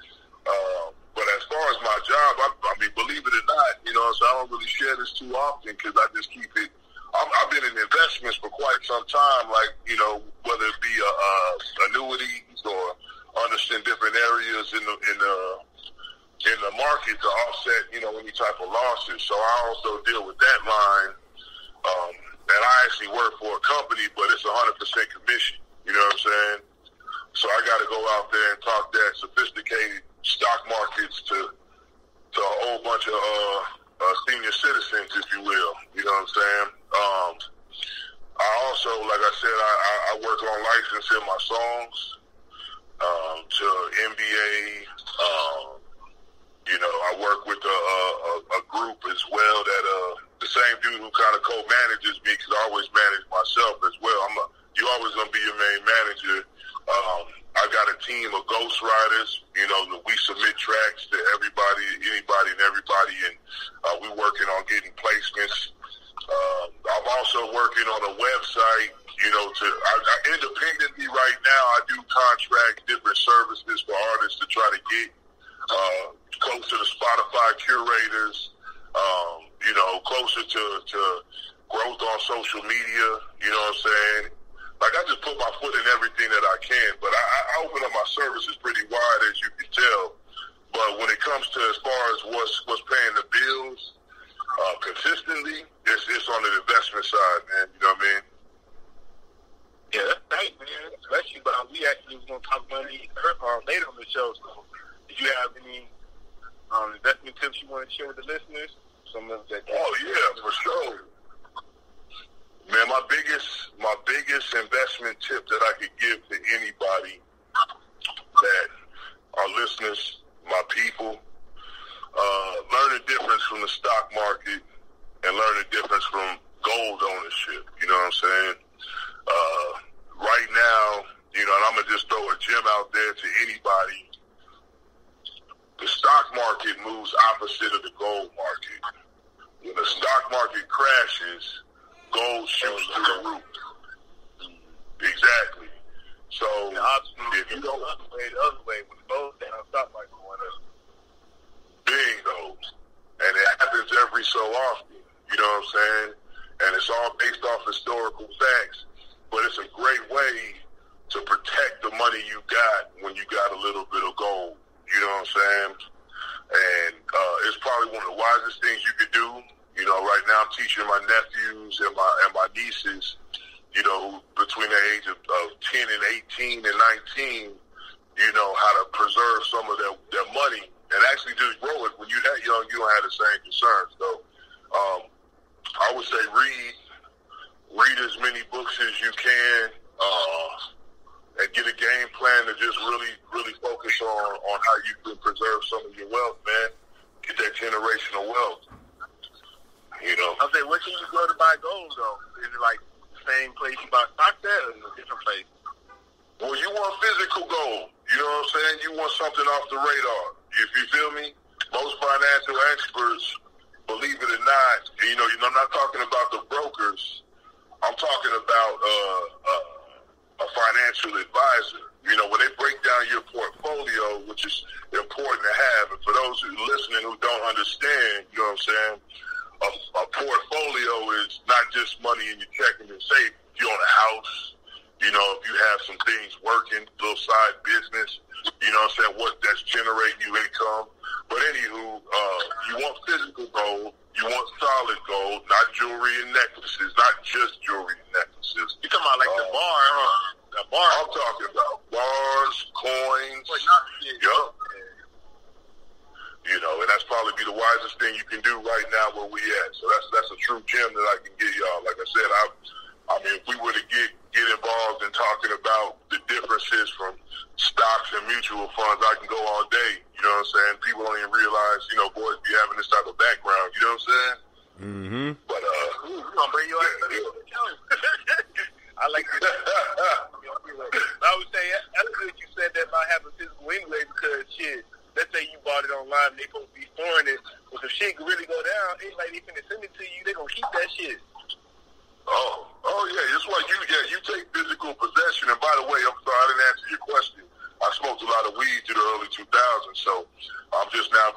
But at as far as my job, I mean, believe it or not, you know, so I don't really share this too often because I just keep it. I've been in investments for quite some time, like, you know, whether it be annuities or understand different areas in the market to offset, you know, any type of losses. So I also deal with that line. And I actually work for a company, but it's 100% commission. You know what I'm saying? So I got to go out there and talk that sophisticated stock markets to a whole bunch of senior citizens, if you will. You know what I'm saying? I also, like I said, I work on licensing my songs to NBA. You know, I work with a group as well that the same dude who kind of co-manages me, because I always manage myself as well. You always gonna be your main manager. I got a team of ghostwriters. You know, we submit tracks to anybody and everybody, and we working on getting placements. I'm also working on a website. You know, I independently right now, I do contract different services for artists to try to get close to the Spotify curators. You know, closer to growth on social media. You know what I'm saying? Like, I just put my foot in everything that I can, but I open up my services pretty wide, as you can tell. But when it comes to as far as what's paying the bills consistently, it's on the investment side, man. You know what I mean? Yeah, that's right, man. Especially, but we actually was going to talk money later on the show. So, did you have any investment tips you want to share with the listeners? Some of that. Oh yeah, for sure. Man, my biggest investment tip that I could give to anybody that are listeners, my people, learn the difference from the stock market and learn the difference from gold ownership. You know what I'm saying? Right now, you know, and I'm going to just throw a gem out there to anybody. The stock market moves opposite of the gold market. When the stock market crashes, gold shoots through the roof. Exactly. So if you don't, the other way, when the gold's down, stock market going up. Bingo. And it happens every so often. You know what I'm saying? And it's all based off historical facts. But it's a great way to protect the money you got when you got a little bit of gold. You know what I'm saying? And it's probably one of the wisest things you could do. You know, right now I'm teaching my nephews and my nieces, you know, between the age of 10 and 18 and 19, you know, how to preserve some of their money and actually just grow it. When you're that young, you don't have the same concerns. So I would say read as many books as you can, and get a game plan to just really focus on how you can preserve some of your wealth, man. Get that generational wealth. You know. I was saying, where can you go to buy gold, though? Is it like the same place you buy stock at, or is it a different place? Well, you want physical gold. You know what I'm saying? You want something off the radar. If you feel me? Most financial experts, believe it or not, you know, I'm not talking about the brokers. I'm talking about a financial advisor. You know, when they break down your portfolio, which is important to have, and for those who are listening who don't understand, you know what I'm saying, a portfolio is not just money in your checking and safe. If you own a house, you know, if you have some things working, little side business, you know what I'm saying, what that's generating you income. But anywho, you want physical gold, you want solid gold, not jewelry and necklaces, not just jewelry and necklaces. You talking about like the bar, huh? The bar. I'm talking about bars, coins. Yup. You know, and that's probably be the wisest thing you can do right now where we at. So that's a true gem that I can give y'all. Like I said, I mean, if we were to get involved in talking about the differences from stocks and mutual funds, I can go all day. You know what I'm saying? People don't even realize, you know, boys be having this type of background. You know what I'm saying? Mm-hmm. But we're gonna bring you out. I like this. I would say that's good you said that about having physical anyway, because shit. Let's say you bought it online, they supposed to be storing it. But if shit could really go down, ain't like they finna send it to you, they gonna keep that shit. Oh yeah, that's why you take physical possession. And by the way, I'm sorry I didn't answer your question. I smoked a lot of weed through the early 2000s, so I'm just now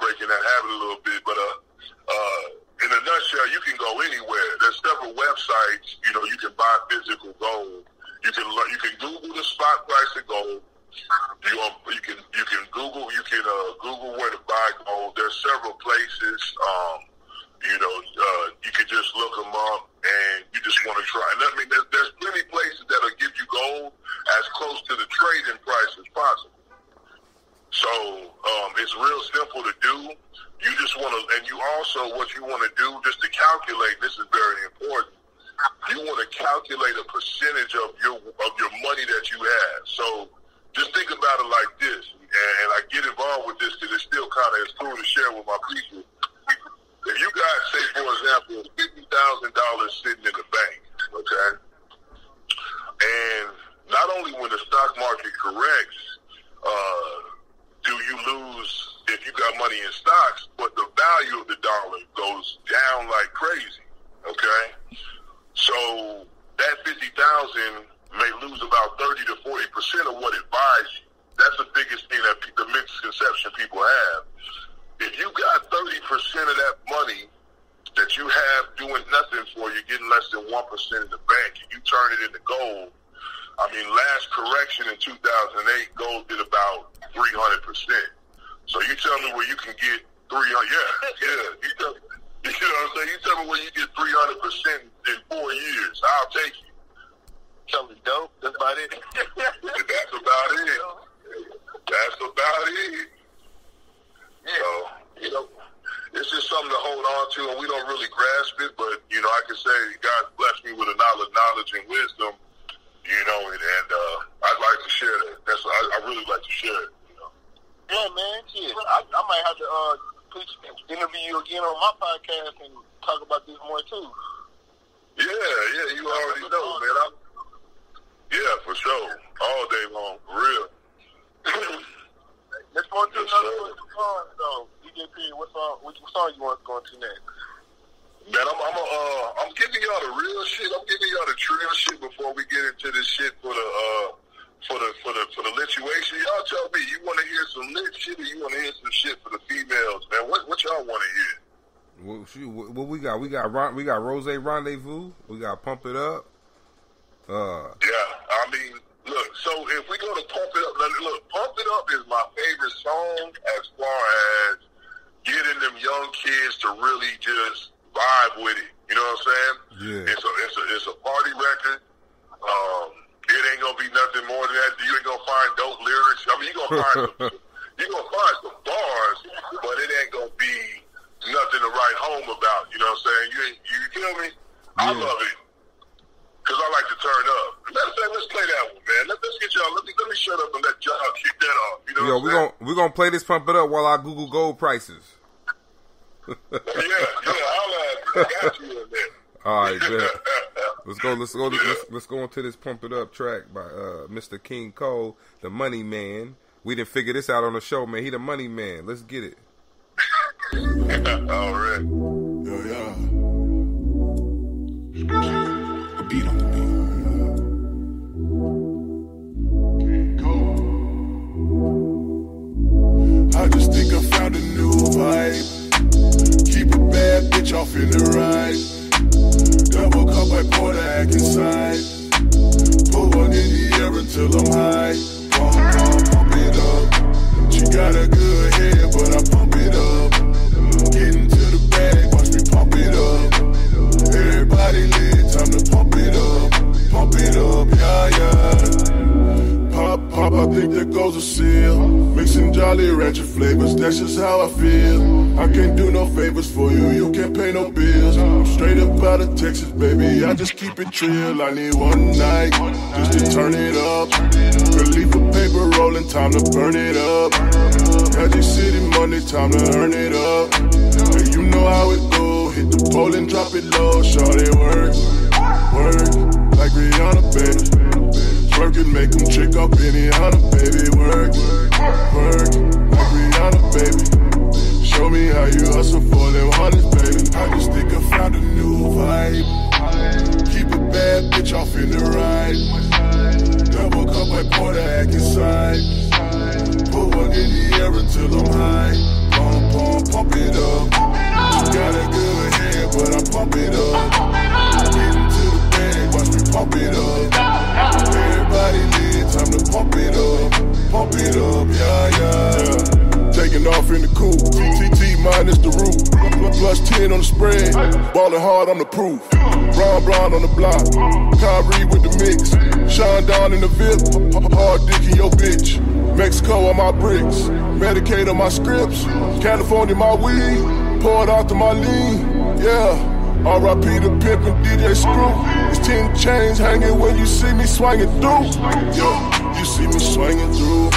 spot price of gold. You can Google Google where to buy gold. There's several places. You can just look them up, and you just want to try. And I mean, there's plenty of places that'll give you gold as close to the trading price as possible. So it's real simple to do. You just want to, and you also, what you want to do, just to calculate, this is very important, you want to calculate a percentage of your money that you have. So just think about it like this, and I get involved with this because it still kind of is cool to share with my people. If you got, say, for example, $50,000 sitting in the bank, okay, and not only when the stock market corrects, do you lose if you got money in stocks, but the value of the dollar goes down like crazy, okay? So that $50,000 may lose about 30 to 40% of what it buys you. That's the biggest thing that the misconception people have. If you got 30% of that money that you have doing nothing for you, getting less than 1% in the bank, and you turn it into gold, I mean, last correction in 2008, gold did about 300%. So you tell me where you can get 300. Yeah. You know what I'm saying? You tell me where you get 300% in 4 years. I'll take you. Tell me dope. That's about it. That's about it. That's about it. Yeah. So, it's just something to hold on to, and we don't really grasp it. But I can say God blessed me with a knowledge and wisdom. And I'd like to share that. I really like to share it. Yeah, man. Shit. I might have to interview you again on my podcast and talk about this more too. Yeah, you already know, man. Yeah, for sure. All day long, for real. Let's go into another song, though. DJ P, what song you want to go into next? Man, I'm giving y'all the real shit. I'm giving y'all the real shit before we get into this shit for the lituation. Y'all tell me, you want to hear some lit shit or you want to hear some shit for the females, man? What y'all want to hear? Well, shoot, what we got? We got Rose Rendezvous. We got Pump It Up. Yeah, I mean, look. So if we go to Pump It Up, look, Pump It Up is my favorite song as far as getting them young kids to really just vibe with it. You know what I'm saying? Yeah. It's a party record. It ain't gonna be nothing more than that. You ain't gonna find dope lyrics. I mean, you're gonna find some bars, but it ain't gonna be nothing to write home about. You know what I'm saying? You feel me? Yeah. I love it because I like to turn up. Let's play that one, man. Let's get y'all. Let me shut up and let y'all kick that off. You know what I'm saying? we're gonna play this Pump It Up while I Google gold prices. Yeah, I got you in there. All right, man. Let's go into this Pump It Up track by Mr. King Cole, the Money Man. We didn't figure this out on the show, man. He the Money Man. Let's get it. All right. Yeah. A beat on the beat. I just think I found a new vibe. Keep a bad bitch off in the ride. Double cup, I pour the hack inside. Put one in the air until I'm high. Pump it up. She got a good head, but I pump it up. Getting to the bag, watch me pump it up. Everybody lit, time to pump it up, yeah. Pop, I think that goes a seal. Mixing Jolly Rancher flavors, that's just how I feel. I can't do no favors for you, you can't pay no bills. I'm straight up out of Texas, baby, I just keep it trill. I need one night, just to turn it up. Relief of paper rolling, time to burn it up. Magic City money, time to earn it up. And you know how it go, hit the pole and drop it low. Shorty work, like Rihanna, baby. Work and make them trick off Benihana, baby. Work, like Rihanna, baby. Show me how you hustle for them hundreds, baby. I just think I found a new vibe. Keep a bad bitch off in the ride. Double cup, I pour the hack inside. Put one in the air until I'm high. Pump it up. She got a good head, but I pump it up. Get into the bag, watch me pump it up. the roof. Plus 10 on the spread. Ballin' hard on the proof. Blonde on the block. Kyrie with the mix. Sean down in the VIP. Hard dick in your bitch. Mexico on my bricks. Medicaid on my scripts. California my weed. Pour it out to my lean. Yeah. R.I.P. the pimpin' DJ Screw. It's 10 chains hanging when you see me swinging through. Yeah, you see me swinging through.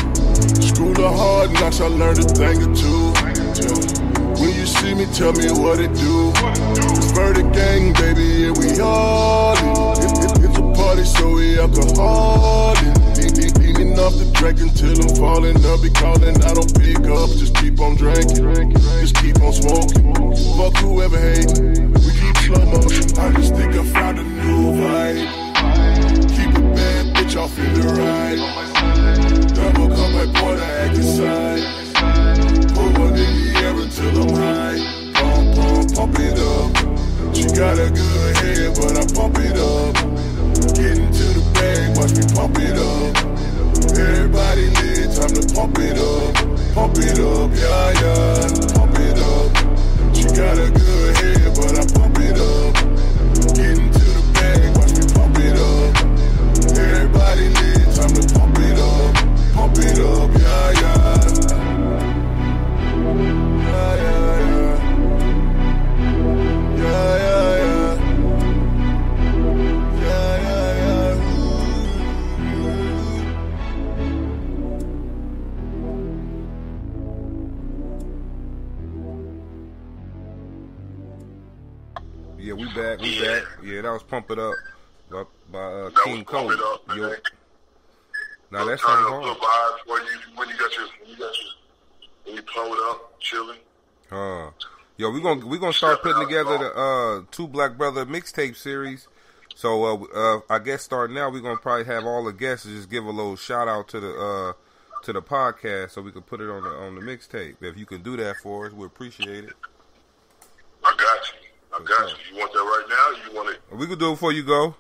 School of hard knocks, I learned a thing or two. Yeah. When you see me, tell me what it do. It's Verdict Gang, baby, yeah, we all in. It's a party, so we alcoholic. Leaning off the track until I'm falling. I'll be calling, I don't pick up. Just keep on drinking, just keep on smoking. Fuck whoever hating. We keep slow motion. I just think I found a new vibe. Keep a bad bitch off in the ride. Double cup, I pour the act inside. Put one in the air until I'm high. Pump it up. She got a good head, but I pump it up. Get into the bag, watch me pump it up. Everybody lit, time to pump it up, yeah, yeah, pump it up. She got a good head, but I pump it up. Get into the bag, watch me pump it up. Everybody lit, time to pump it up, yeah, yeah. Yeah, yeah, yeah. Yeah, yeah, yeah. Yeah, yeah, yeah. Yeah, we back. Yeah, that was Pump It Up by King Cole. Yo. Now that's turn hard. up good vibes when you blow it up, chilling. Yo, we gonna start putting together the Two Black Brother mixtape series. So I guess starting now we're gonna probably have all the guests just give a little shout out to the podcast so we can put it on the mixtape. If you can do that for us, we appreciate it. I got you. You want that right now? You want it? We can do it before you go.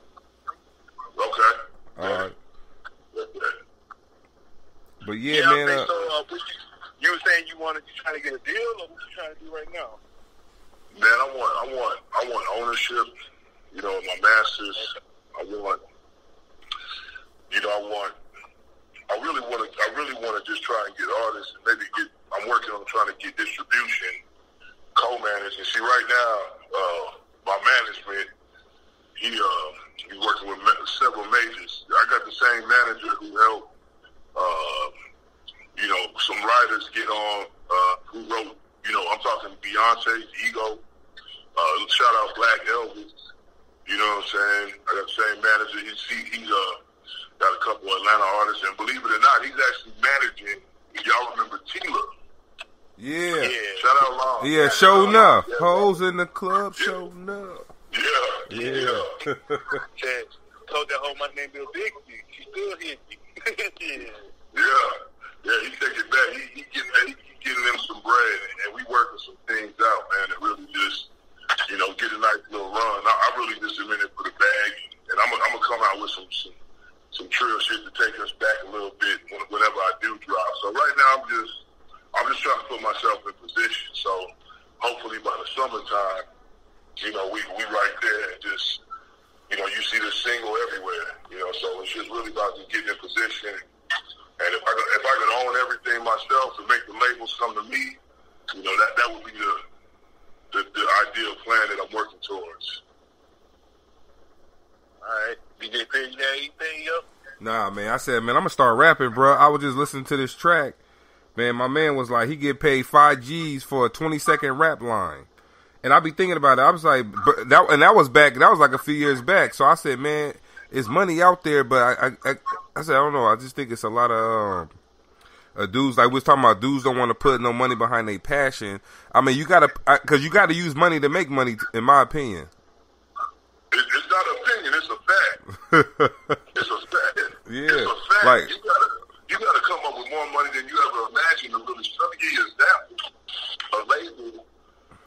Okay. All right. But man. You were saying you trying to get a deal, or what you trying to do right now? Man, I want ownership. You know, my masters. I really want to just try and get artists and maybe I'm working on trying to get distribution, co-managing. See, right now, my management, he's working with several majors. I got the same manager who helped, some writers get on, who wrote, I'm talking Beyonce's Ego, shout out Black Elvis, you know what I'm saying? I got the same manager. He's got a couple of Atlanta artists, and believe it or not, he's actually managing, y'all remember Tila? Yeah. Shout out Long. Yeah, show enough. Hoes in the club, show enough. Yeah. Told that hoe my name Bill Bixby. She still here. Yeah, he take it back. He getting them some bread, and we working some things out, man, and really just, get a nice little run. I really just am in it for the bag, and I'm gonna come out with some trill shit to take us back a little bit whenever I do drop. So right now I'm just trying to put myself in position. So hopefully by the summertime, we right there and just, you see this single everywhere. So it's just really about just getting in position. And if I could own everything myself and make the labels come to me, that would be the ideal plan that I'm working towards. All right. DJ Pig, you got anything up? Nah, man. I said, man, I'm gonna start rapping, bro. I was just listening to this track. Man, my man was like, he get paid 5 G's for a 20-second rap line. And I be thinking about it. I was like, that was like a few years back. So I said, man, it's money out there, but I said, I don't know. I just think it's a lot of dudes, like we was talking about, dudes don't want to put no money behind their passion. I mean, you gotta use money to make money, in my opinion. It's not an opinion, it's a fact. It's a fact. Yeah. It's a fact. Like, you gotta come up with more money than you ever imagined. Let me give you an example. A label,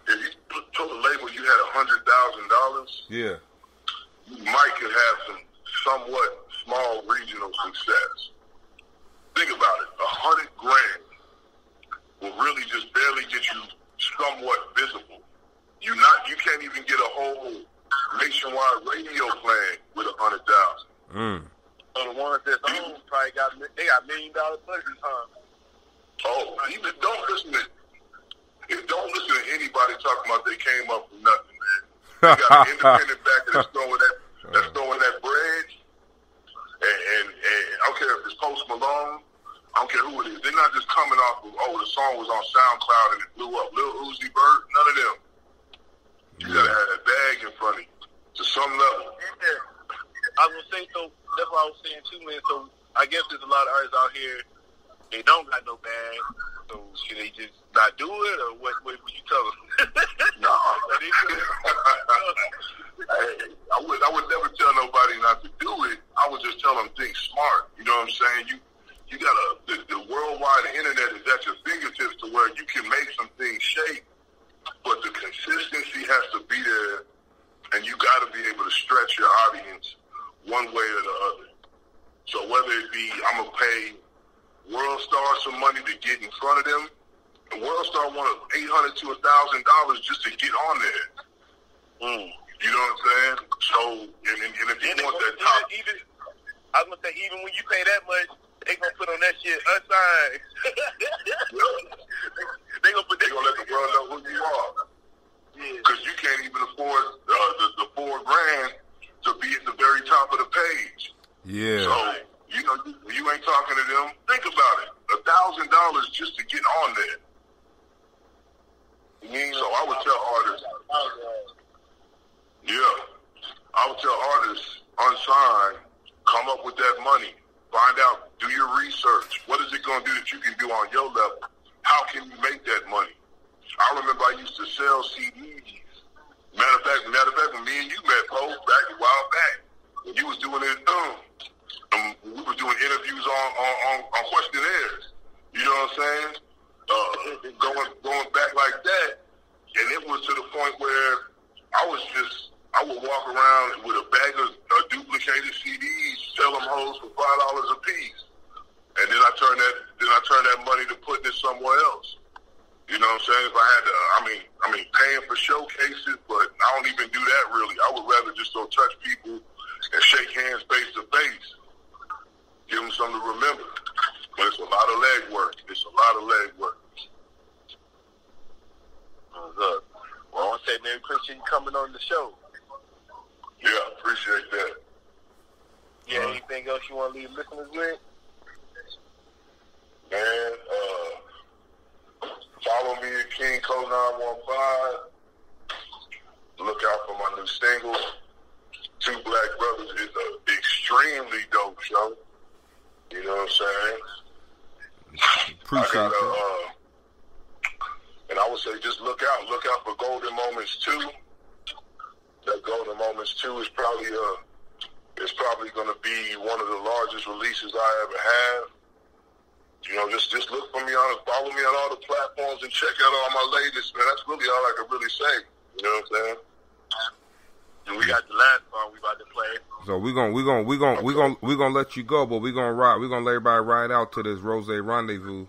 if you told a label you had $100,000, yeah, you might could have some somewhat small regional success. Think about it. $100,000 will really just barely get you somewhat Malone probably got $1 million budget, huh? Oh, even don't listen to anybody talking about they came up with nothing, man. They got an independent backer that's throwing that bread, and I don't care if it's Post Malone, I don't care who it is. They're not just coming off of, the song was on SoundCloud and it blew up. Lil Uzi Vert, none of them. You gotta have that bag in front of you to some level. Yeah. I was gonna say, so that's what I was saying too, man. So I guess there's a lot of artists out here, they don't got no bag. So should they just not do it, or what would you tell them? No. I would never tell nobody not to do it. I would just tell them think smart. You know what I'm saying? You gotta, the worldwide internet is at your fingertips to where you can make some things shake, but the consistency has to be there, and you gotta be able to stretch your audience one way or the other. So whether it be, I'm gonna pay World Star some money to get in front of them, and World Star wanted $800 to $1,000 just to get on there. You know what I'm saying? So, and if you want that top, I was gonna say, even when you pay that much, they gonna put on that shit unsigned. they gonna let the world know who you are. Because you can't even afford the $4,000 to be at the very top of the page. Yeah. So, you ain't talking to them. Think about it. $1,000 just to get on there. So I would tell artists, I would tell artists, unsigned, come up with that money. Find out, do your research. What is it going to do that you can do on your level? How can you make that money? I remember I used to sell CDs. Matter of fact, when me and you met, Poe, back a while back, when you was doing it, we were doing interviews on questionnaires. You know what I'm saying? Going back like that, and it was to the point where I would walk around with a bag of duplicated CDs, sell them hoes for $5 a piece, and then I turn that money to putting it somewhere else. You know what I'm saying? If I had to, I mean, paying for showcases, but I don't even do that really. I would rather just go touch people and shake hands face to face, give them something to remember. But it's a lot of leg work. Well, I want to say Merry Christmas coming on the show. Yeah, appreciate that. Yeah, anything else you want to leave listeners with? Man, follow me at King Code 915. Look out for my new single. Two Black Brothers is an extremely dope show. You know what I'm saying? Appreciate that. And I would say just look out for Golden Moments 2. That Golden Moments 2 is probably going to be one of the largest releases I ever have. You know, just look for me follow me on all the platforms and check out all my latest, man. That's really all I can really say. You know what I'm saying? And we got the last song we about to play. So we're gonna let you go, but we're gonna let everybody ride out to this Rose Rendezvous.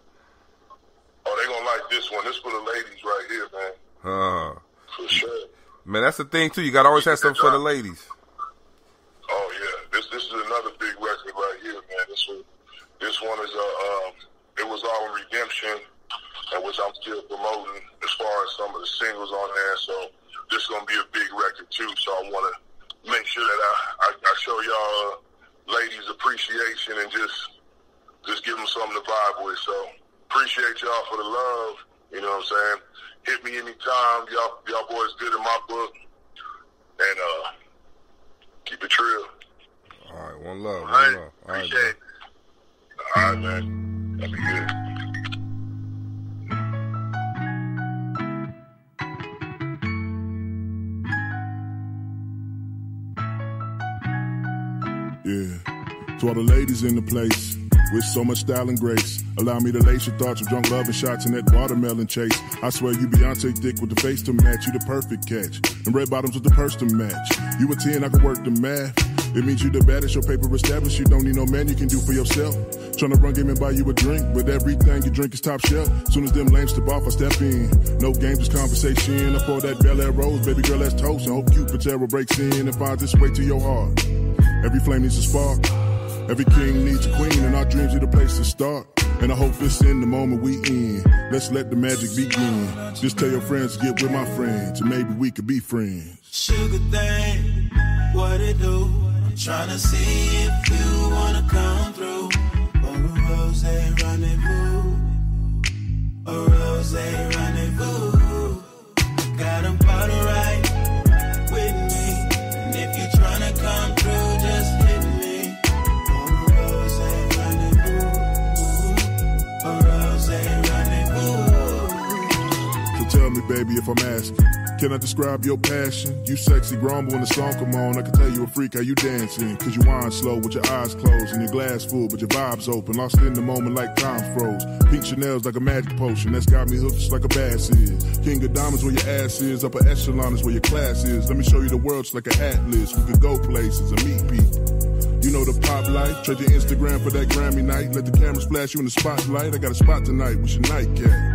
Oh, they gonna like this one. This for the ladies right here, man. For sure. Man, that's the thing too. You gotta always have something for the ladies. Oh yeah, this is another big record right here, man. This one is it was all redemption, and which I'm still promoting as far as some of the singles on there. So this is gonna be a big record too. So I want to make sure that I show y'all ladies appreciation and just give them something to vibe with. So appreciate y'all for the love. You know what I'm saying? Hit me anytime. Y'all boys good in my book. And keep it real. All right, one love. All right, appreciate it. All right, man. That'd be good. Yeah. To all the ladies in the place, with so much style and grace, allow me to lace your thoughts with drunk loving shots in that watermelon chase. I swear you Beyonce thick with the face to match, you the perfect catch. And red bottoms with the purse to match. You a 10, I can work the math. It means you the baddest, your paper established. You don't need no man, you can do for yourself. Tryna run game and buy you a drink, but everything you drink is top shelf. Soon as them lames step off, I step in. No games, just conversation. I pour that Bel Air Rose, baby girl, let's toast. And hope Cupid's arrow breaks in and finds its way to your heart. Every flame needs a spark. Every king needs a queen, and our dreams are the place to start. And I hope this in the moment we in. Let's let the magic begin. Just tell your friends to get with my friends, and maybe we could be friends. Sugar thing, what it do? I'm tryna see if you wanna come through. For a rose rendezvous, a rose rendezvous. Got 'em bottle right with me, and if you tryna come through, just hit me. For a rose rendezvous, a rose rendezvous. So tell me, baby, if I'm asking, can I describe your passion? You sexy grumble when the song come on. I can tell you a freak how you dancing. Cause you whine slow with your eyes closed and your glass full, but your vibe's open. Lost in the moment like time froze. Pink Chanel's like a magic potion that's got me hooked just like a bass is. King of diamonds where your ass is. Upper echelon is where your class is. Let me show you the world just like an atlas. We could go places and meet people. You know the pop life. Trade your Instagram for that Grammy night. Let the cameras flash you in the spotlight. I got a spot tonight with your nightcap.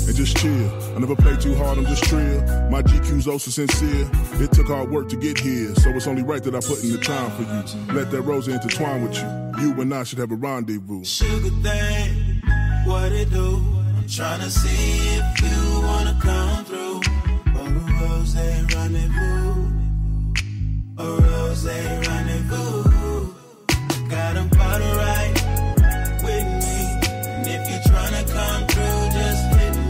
And just chill. I never play too hard, I'm just trill. My GQ's oh so sincere. It took hard work to get here, so it's only right that I put in the time for you. Let that rose intertwine with you. You and I should have a rendezvous. Sugar thing, what it do? I'm tryna see if you wanna come through. For a rose rendezvous, a rose rendezvous. Got 'em bottle right with me, and if you tryna come through, just hit me.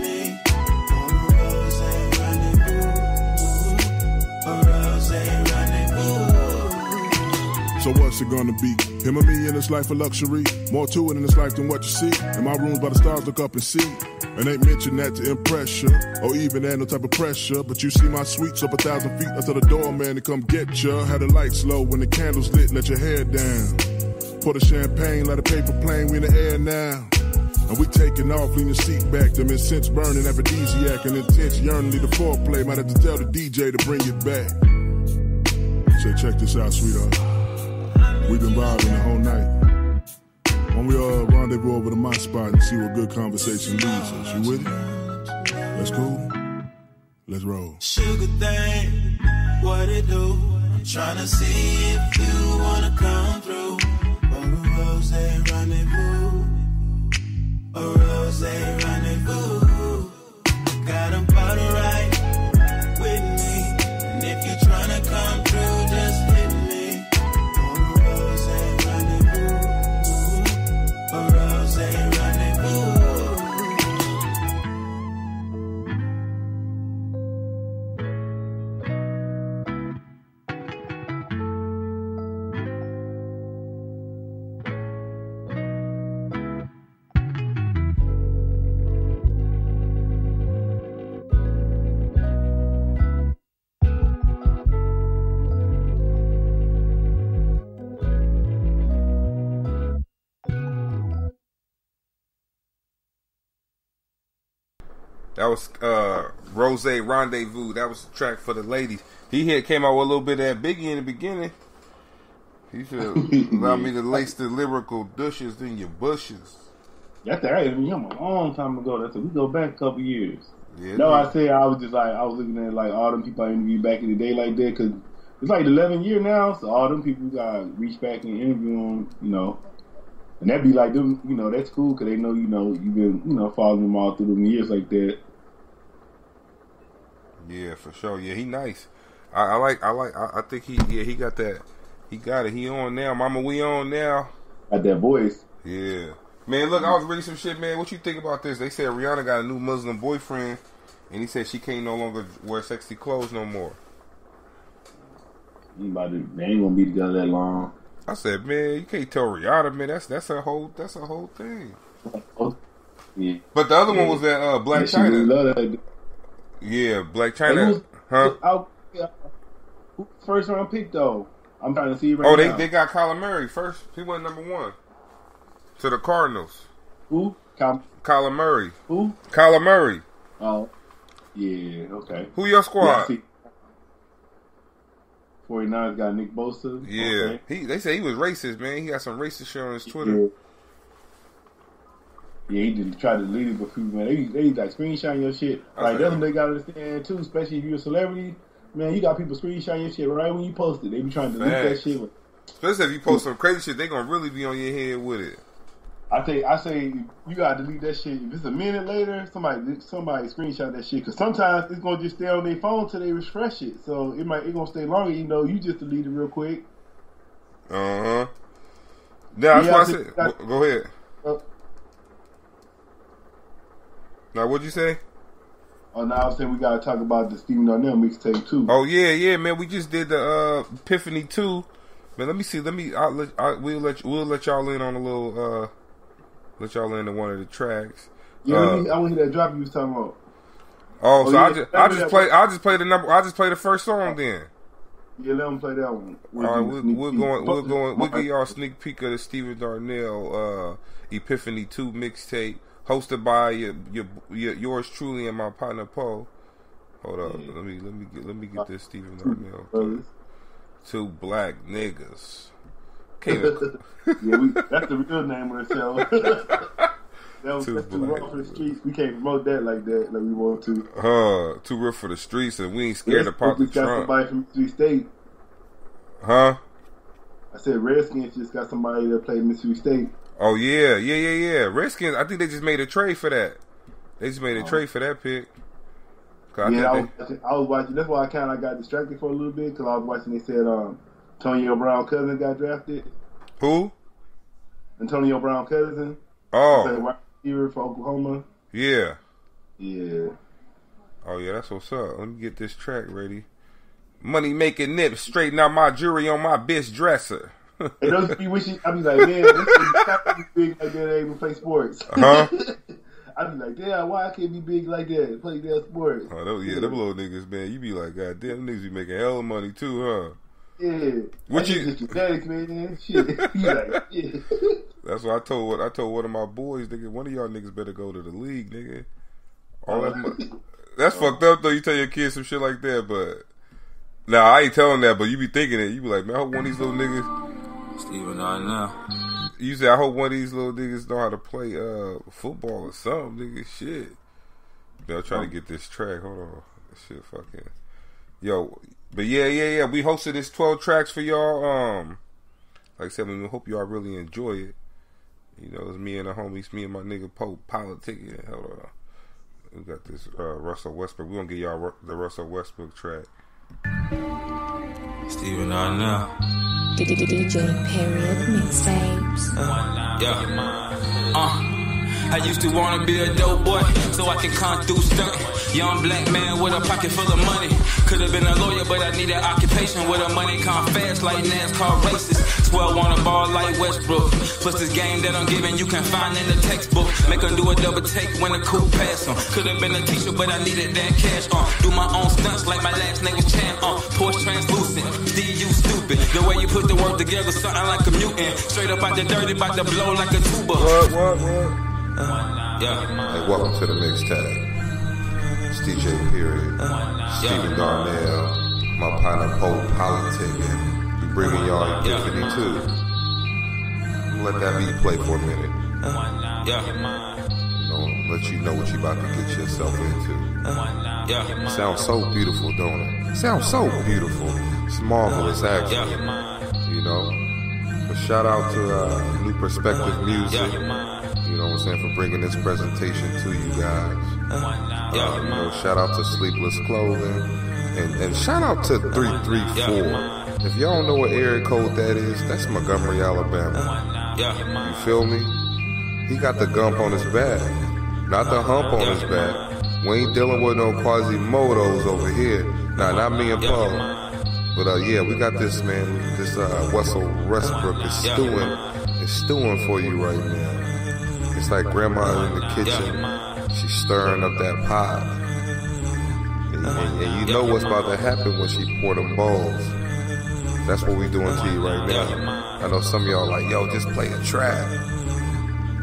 So what's it gonna be? Him or me in this life of luxury? More to it in this life than what you see. In my rooms by the stars, look up and see. And ain't mention that to impress you, or even add no type of pressure. But you see my suites up 1,000 feet. I tell the doorman to come get ya. Had the lights low when the candles lit, let your hair down. Pour the champagne, let a paper plane, we in the air now. And we taking off, lean your seat back. Them incense burning, aphrodisiac, and intense yearning, need a foreplay. Might have to tell the DJ to bring it back. Say, check this out, sweetheart. We've been vibing the whole night. When we all rendezvous over to my spot and see what good conversation leads us. You with it? That's cool? Let's roll. Sugar thing, what it do? I'm tryna see if you wanna come through. For a rose rendezvous, a rose rendezvous. Got 'em bottle right with me, and if you tryna come through, just hit me. For a rose rendezvous, a rose rendezvous. That was Rose Rendezvous. That was the track for the ladies. He came out with a little bit of that Biggie in the beginning. He should allow me to lace the lyrical douches in your bushes. That's that happened a long time ago. That's we go back a couple years. Yeah, no, I said I was just like I was looking at like all them people I interviewed back in the day like that because it's like the 11th year now, so all them people got reach back and interview them, you know. And that'd be like them, you know. That's cool because they know, you know, you've been, you know, following them all through them years like that. Yeah, for sure. Yeah, he nice. I think he got that. He got it. He on now. Mama, we on now. Got that voice. Yeah. Man, look, I was reading some shit, man. What you think about this? They said Rihanna got a new Muslim boyfriend, and he said she can't no longer wear sexy clothes no more. They ain't gonna be together that long. I said, man, you can't tell Rihanna, man. That's a whole thing. Yeah. But the other one was that Black China. Really love that. Yeah, Black China. First round pick though. I'm trying to see right now. They got Kyler Murray first. He went number 1 to the Cardinals. Who? Kyler Murray. Who? Kyler Murray. Oh, yeah. Okay. Who your squad? 49ers got Nick Bosa. Yeah, okay. They say he was racist, man. He got some racist shit on his Twitter. Yeah, he did try to lead it with people, man. They like screenshotting your shit. Like that's what they got to understand too, especially if you're a celebrity. Man, you got people screenshotting your shit right when you post it. They be trying to delete that shit. Especially if you post some crazy shit, they gonna really be on your head with it. I say you gotta delete that shit. If it's a minute later, somebody screenshot that shit. Cause sometimes it's gonna just stay on their phone till they refresh it. So it gonna stay longer. You know, you just delete it real quick. Yeah, that's what I said. Go ahead. Now, what'd you say? Oh, now I was saying we gotta talk about the Stephen Darnell mixtape too. Oh yeah, man. We just did the Epiphany 2. Man, let me see. We'll let y'all in on a little. Let y'all in on one of the tracks. Yeah, I want to hear that drop you was talking about. I'll just play the number. I'll just play the first song then. Yeah, let them play that one. All right, we'll give y'all a sneak peek of the Stephen Darnell Epiphany 2 mixtape, hosted by yours truly and my partner Poe. Hold up, let me get this Stephen Darnell. Two black niggas. That's the real name of the show. That's too rough for the streets. We can't promote that like we want to. Too rough for the streets, and we ain't scared to pop the trunk. Got somebody from Mississippi State. Huh? I said Redskins just got somebody that played Mississippi State. Oh yeah. Redskins. I think they just made a trade for that. They just made a trade for that pick. I was watching. That's why I kind of got distracted for a little bit because I was watching. They said Antonio Brown cousin got drafted. Who? Antonio Brown cousin. Oh. Wide receiver for Oklahoma. Yeah. Yeah. Oh yeah, that's what's up. Let me get this track ready. Money making nips, straighten out my jewelry on my bitch dresser. Hey, those be wishing. I be like, man, this is big like that. They even play sports. Huh? I be like, damn, why I can't be big like that? Play that sports. Oh, them little niggas, man. You be like, God damn, them niggas be making hella money too, huh? Yeah. What you just genetics, man? Shit. You like, yeah. That's what I told one of my boys, nigga. One of y'all niggas better go to the league, nigga. All that that's fucked up though. You tell your kids some shit like that, but I ain't telling that. But you be thinking it. You be like, man, I hope one of these little niggas. Steven now. You say, I hope one of these little niggas know how to play football or something, nigga. Shit. Man, I'm trying to get this track. Hold on. This shit fucking. Yo, but yeah. We hosted this 12 tracks for y'all. Like I said, we hope y'all really enjoy it. You know, it's me and the homies, me and my nigga Pope Politick. Yeah, hold on. We got this Russell Westbrook. We're gonna get y'all the Russell Westbrook track. Steven now. DJ Period Mixtapes. I used to wanna be a dope boy, so I can come through stunt. Young black man with a pocket full of money. Could've been a lawyer, but I need an occupation where the money come fast like NASCAR races. 12 on a ball like Westbrook. Plus this game that I'm giving you can find in the textbook. Make them do a double take when the coupe pass on. Could've been a teacher, but I needed that cash on. Do my own stunts like my last name was Chan on. Porsche translucent, Steve, you stupid. The way you put the work together, something like a mutant. Straight up out the dirty, about to blow like a tuba. What? Hey, welcome to the mixtape. It's DJ Period, Stephen Darnell, my partner Pope Politick, and we bringing y'all Epiphany 2. Let that beat play for a minute. Let you know what you about to get yourself into. Sounds so beautiful, don't it? Sounds so beautiful. It's marvelous, actually. You know. But shout out to New Perspective Music. You know what I'm saying, for bringing this presentation to you guys. You know, shout out to Sleepless Clothing. And shout out to 334. If y'all don't know what area code that is, that's Montgomery, Alabama. You feel me? He got the gump on his back, not the hump on his back. We ain't dealing with no Quasimodos over here. Nah, not me and Paul. But yeah, we got this, man. This Russell Westbrook is stewing for you right now. It's like grandma in the kitchen. She's stirring up that pot. And you know what's about to happen when she pour them bowls. That's what we doing to you right now. I know some of y'all like, yo, just play a track.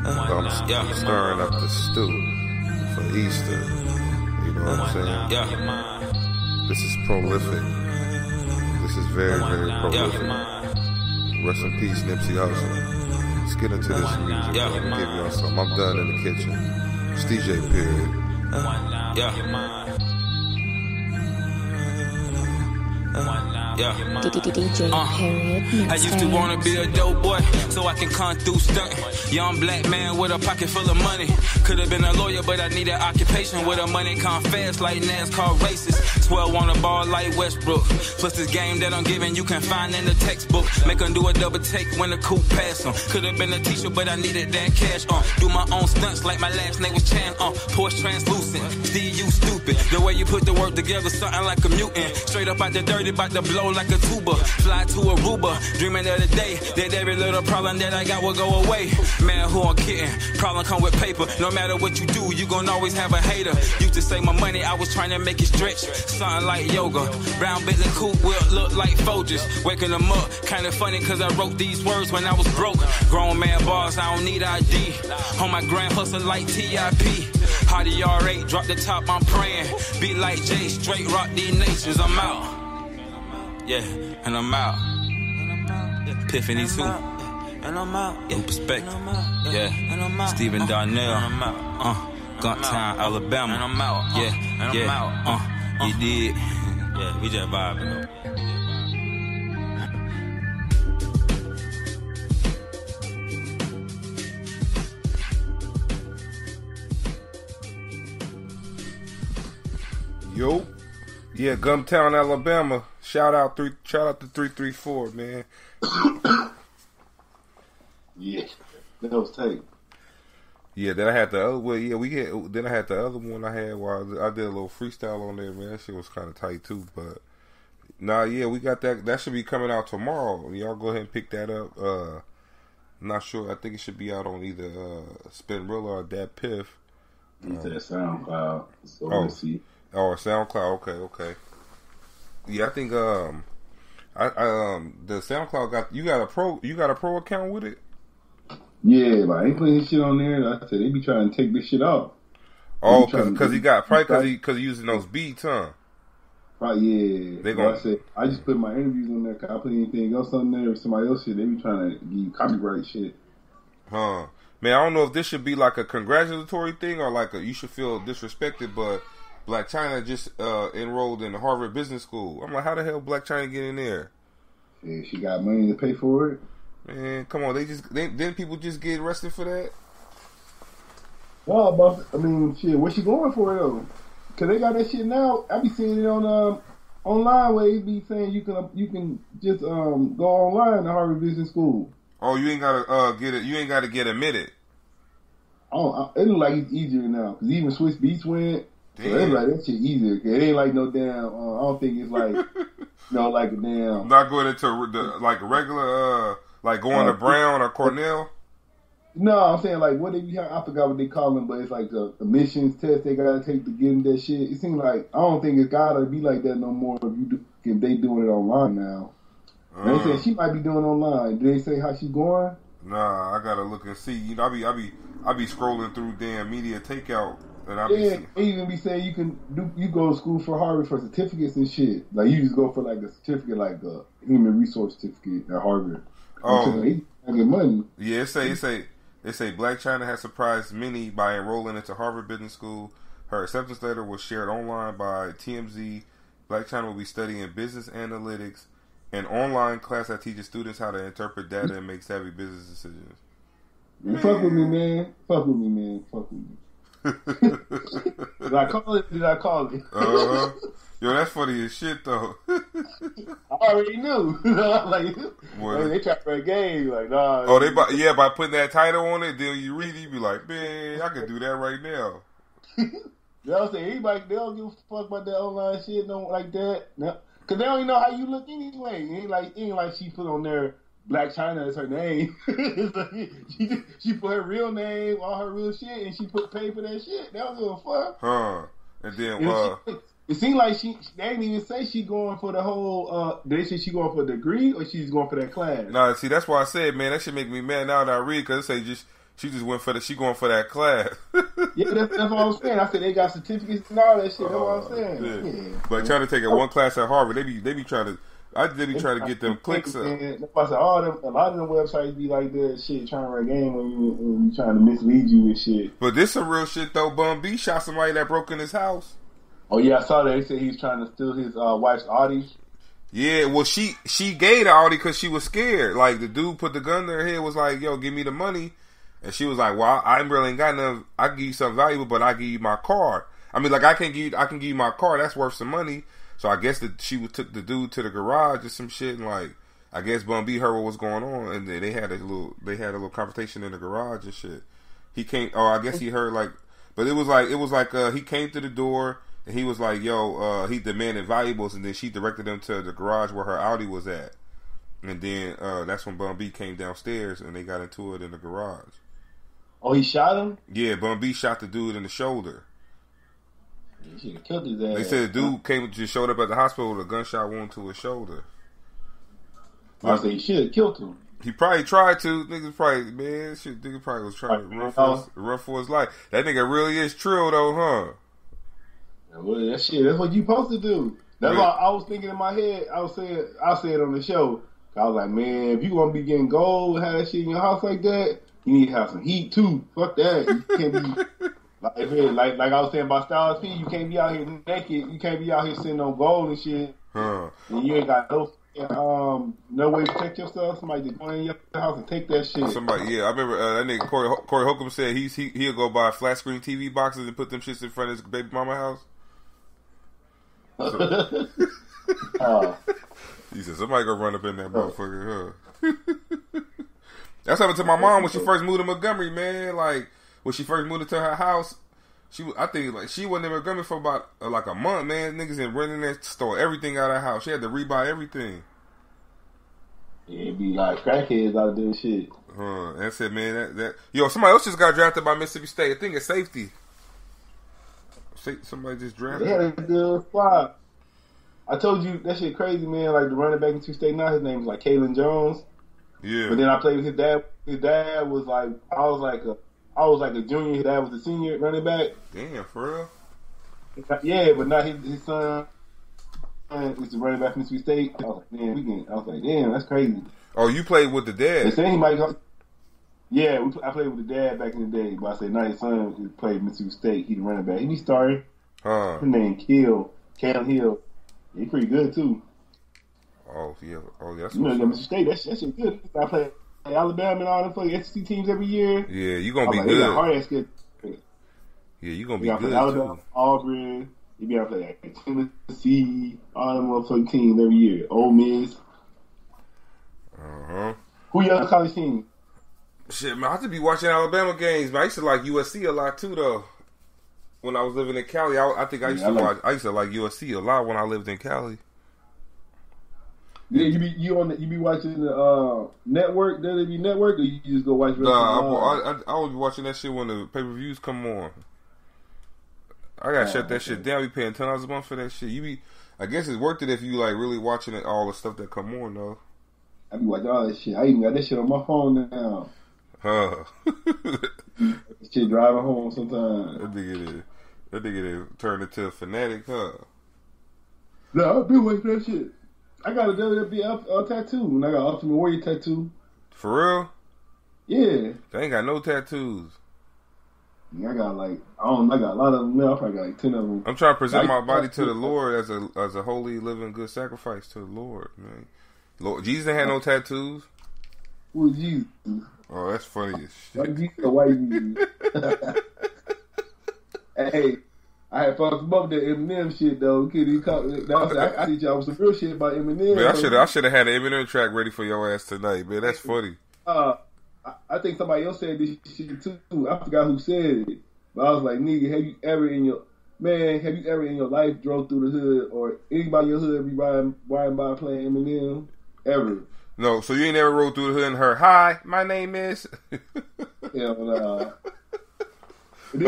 But I'm stirring up the stew for Easter. You know what I'm saying? This is prolific. This is very, very prolific. Rest in peace, Nipsey Hussle. Let's get into this music. Let me give y'all something. I'm done in the kitchen. It's DJ Period. DJ Period Mixtapes. I used to wanna be a dope boy, so I can come through stunting. Young black man with a pocket full of money. Could've been a lawyer, but I need an occupation where the money come fast like NASCAR races. Swell on a ball like Westbrook. Plus this game that I'm giving you can find in the textbook. Make them do a double take when the coupe pass them. Could've been a teacher, but I needed that cash. Do my own stunts like my last name was Chan. Porsche translucent, Steve, you stupid. The way you put the work together, something like a mutant. Straight up out the dirty, about to blow like a tuba. Fly to Aruba, dreaming of the day that every little problem that I got will go away. Man, who I'm kidding? Problem come with paper. No matter what you do, you gon' always have a hater. Used to save my money, I was trying to make it stretch. Something like yoga. Brown Bentley coupe will look like Folgers. Waking them up, kinda funny cause I wrote these words when I was broke. Grown man bars, I don't need ID. On my grand hustle like TIP. Hardy R8, drop the top, I'm praying. Be like Jay, straight rock these nations, I'm out. Yeah, and I'm out. Epiphany too. And I'm out. In perspective. Yeah. Stephen Darnell. Guntown, Alabama. And I'm out. Yeah. You did. Yeah, we just vibing. Yo. Yeah, Gumtown, Alabama. Shout out to 334, man. Yeah, that was tight. Yeah, then I had the other one. Yeah, then I had the other one I had while I did a little freestyle on there, man. That shit was kind of tight too. But nah, yeah, we got that. That should be coming out tomorrow. Y'all go ahead and pick that up. I'm not sure. I think it should be out on either Spinrilla or Dat Piff. It's that SoundCloud. So let's see. Oh, SoundCloud. Okay. Yeah, I think the SoundCloud got you got a pro account with it. Yeah, but I ain't putting his shit on there. I said they be trying to take this shit off. Oh, because he using those beats, huh? Right, yeah. I said I just put my interviews on there. Cause I put anything else on there or somebody else shit, they be trying to give you copyright shit. Huh. Man, I don't know if this should be like a congratulatory thing or like you should feel disrespected, but Black China just enrolled in the Harvard Business School. I'm like, how the hell Black China get in there? Yeah, she got money to pay for it. Man, come on, didn't people just get arrested for that? No, but I mean, shit, what's she going for though? Cause they got that shit now. I be seeing it on online where they be saying you can just go online to Harvard Business School. Oh, you ain't gotta get it. You ain't gotta get admitted. Oh, it look like it's easier now because even Swiss Beats went. Damn. So they like that shit easier. It ain't like no damn. I don't think it's like like a damn. Not going into like a regular like going to Brown or Cornell. No, I'm saying like what I forgot what they call them, but it's like the admissions test they gotta take to get in that shit. It seems like I don't think it's gotta be like that no more if they doing it online now. They said she might be doing it online. Did they say how she going? Nah, I gotta look and see. You know, I be scrolling through damn media takeout. And they even be saying you go to school for Harvard for certificates and shit. Like you just go for like a certificate, like a human resource certificate at Harvard. Oh, they get money. Yeah, they say Black China has surprised many by enrolling into Harvard Business School. Her acceptance letter was shared online by TMZ. Black China will be studying business analytics, an online class that teaches students how to interpret data and make savvy business decisions. Man. Fuck with me, man. Fuck with me. Did I call it? Yo, that's funny as shit though. I already knew. Like they try to play a game. Like nah. Oh, by putting that title on it, then you read it, you be like, man, I can do that right now. You know what I'm saying? Anybody, they don't give a fuck about that online shit, don't like that. No, cause they don't even know how you look anyway. It ain't like she put on there Black China as her name. She put her real name, all her real shit, and she paid for that shit. They don't give a fuck. Huh. And then it seemed like they didn't even say she going for the whole. They say she going for a degree or she's going for that class. Nah, see, that's why I said, man, that should make me mad now that I read because it say she just went for she going for that class. Yeah, that's what I'm saying. I said they got certificates and all that shit. That's what I'm saying. Yeah. But trying to take one class at Harvard, they be trying to. They be trying to get them clicks up. I said a lot of them websites be like that shit, trying to run a game when you trying to mislead you and shit. But this some real shit though. Bun B shot somebody that broke in his house. Oh yeah, I saw that. They said he was trying to steal his wife's Audi. Yeah, well, she gave the Audi because she was scared. Like, the dude put the gun in her head, was like, yo, give me the money. And she was like, well, I really ain't got enough. I can give you something valuable, but I give you my car. I mean, like, I can give you my car. That's worth some money. So I guess that she took the dude to the garage or some shit, and like, I guess Bun B heard what was going on, and they had a little confrontation in the garage and shit. He came. Oh, I guess he heard like, but it was like he came to the door. And he was like, yo, he demanded valuables, and then she directed him to the garage where her Audi was at. And then that's when Bun B came downstairs, and they got into it in the garage. Oh, he shot him? Yeah, Bun B shot the dude in the shoulder. He should have killed his ass. They said the dude just showed up at the hospital with a gunshot wound to his shoulder. I said he should have killed him. He probably tried to. Niggas probably, man, shit, nigga probably was trying to run for his life. That nigga really is trill, though, huh? Well, that's what you supposed to do. That's why I was thinking in my head. I said on the show. I was like, man, if you want to be getting gold, have that shit in your house like that, you need to have some heat too. Fuck that. You can't be like I was saying about Styles P. You can't be out here naked. You can't be out here sitting on gold and shit. And you ain't got no way to protect yourself. Somebody just go in your house and take that shit. Somebody, yeah, I remember that nigga Corey Holcomb said he'll go buy flat screen TV boxes and put them shits in front of his baby mama house. So, he said somebody gonna run up in that motherfucker, huh? That's happened to my mom when she first moved to Montgomery, man. Like when she first moved into her house, I think like she wasn't in Montgomery for about like a month, man. Niggas in running that store everything out of her house. She had to rebuy everything. Yeah, it'd be like crackheads out there and shit. I said, man, that yo, somebody else just got drafted by Mississippi State. I think it's safety. Somebody just drafted. They had a good squad. I told you that shit crazy, man. Like the running back in Mississippi State now, his name was like Kalen Jones. Yeah. But then I played with his dad. His dad was like, I was like a junior. His dad was a senior running back. Damn, for real? Yeah, but not his son. Is the running back from Mississippi State. I was like, man, I was like, damn, that's crazy. Oh, you played with the dad? They said he might go. Yeah, I played with the dad back in the day, but I said, now his son played Mississippi State. He the running back. He be starting. His name Cam Hill. He pretty good too. Oh yeah, that's you know, Mississippi State. That shit good. I play Alabama and all them fucking SEC teams every year. Yeah, you gonna be good. Hard ass good. Yeah, you gonna be good Alabama, too. Auburn. You be able to play like Tennessee, all them motherfucking teams every year. Ole Miss. Who your other college team? Shit, man, I have to be watching Alabama games, man. I used to like USC a lot too, though. When I was living in Cali, I think I used to like USC a lot when I lived in Cali. Yeah, you be watching the network, WWE network, or you just go watch? Nah, I would be watching that shit when the pay-per-views come on. I gotta shut that shit down. Be paying $10 a month for that shit. I guess it's worth it if you like really watching it, all the stuff that come on though. I be watching all that shit. I even got that shit on my phone now. Shit driving home sometimes. That nigga turned into a fanatic, huh? No, I've been watching that shit. I got a WWE tattoo, and I got an Ultimate Warrior tattoo. For real? Yeah. They ain't got no tattoos. I got a lot of them now. I probably got like 10 of them. I'm trying to present my body to the Lord as a holy, living, good sacrifice to the Lord, man. Lord, Jesus ain't had no tattoos. Who is Jesus? Oh, that's funny as shit. Jesus or white Jesus? Hey, I had fucked him up that Eminem shit though. I teach y'all some real shit about Eminem. Man, I should have had an Eminem track ready for your ass tonight, man. That's funny. I think somebody else said this shit too. I forgot who said it, but I was like, nigga, have you ever in your life drove through the hood or anybody in your hood be riding by playing Eminem ever? No, so you ain't ever rode through the hood and heard, "Hi, my name is." Hell nah. I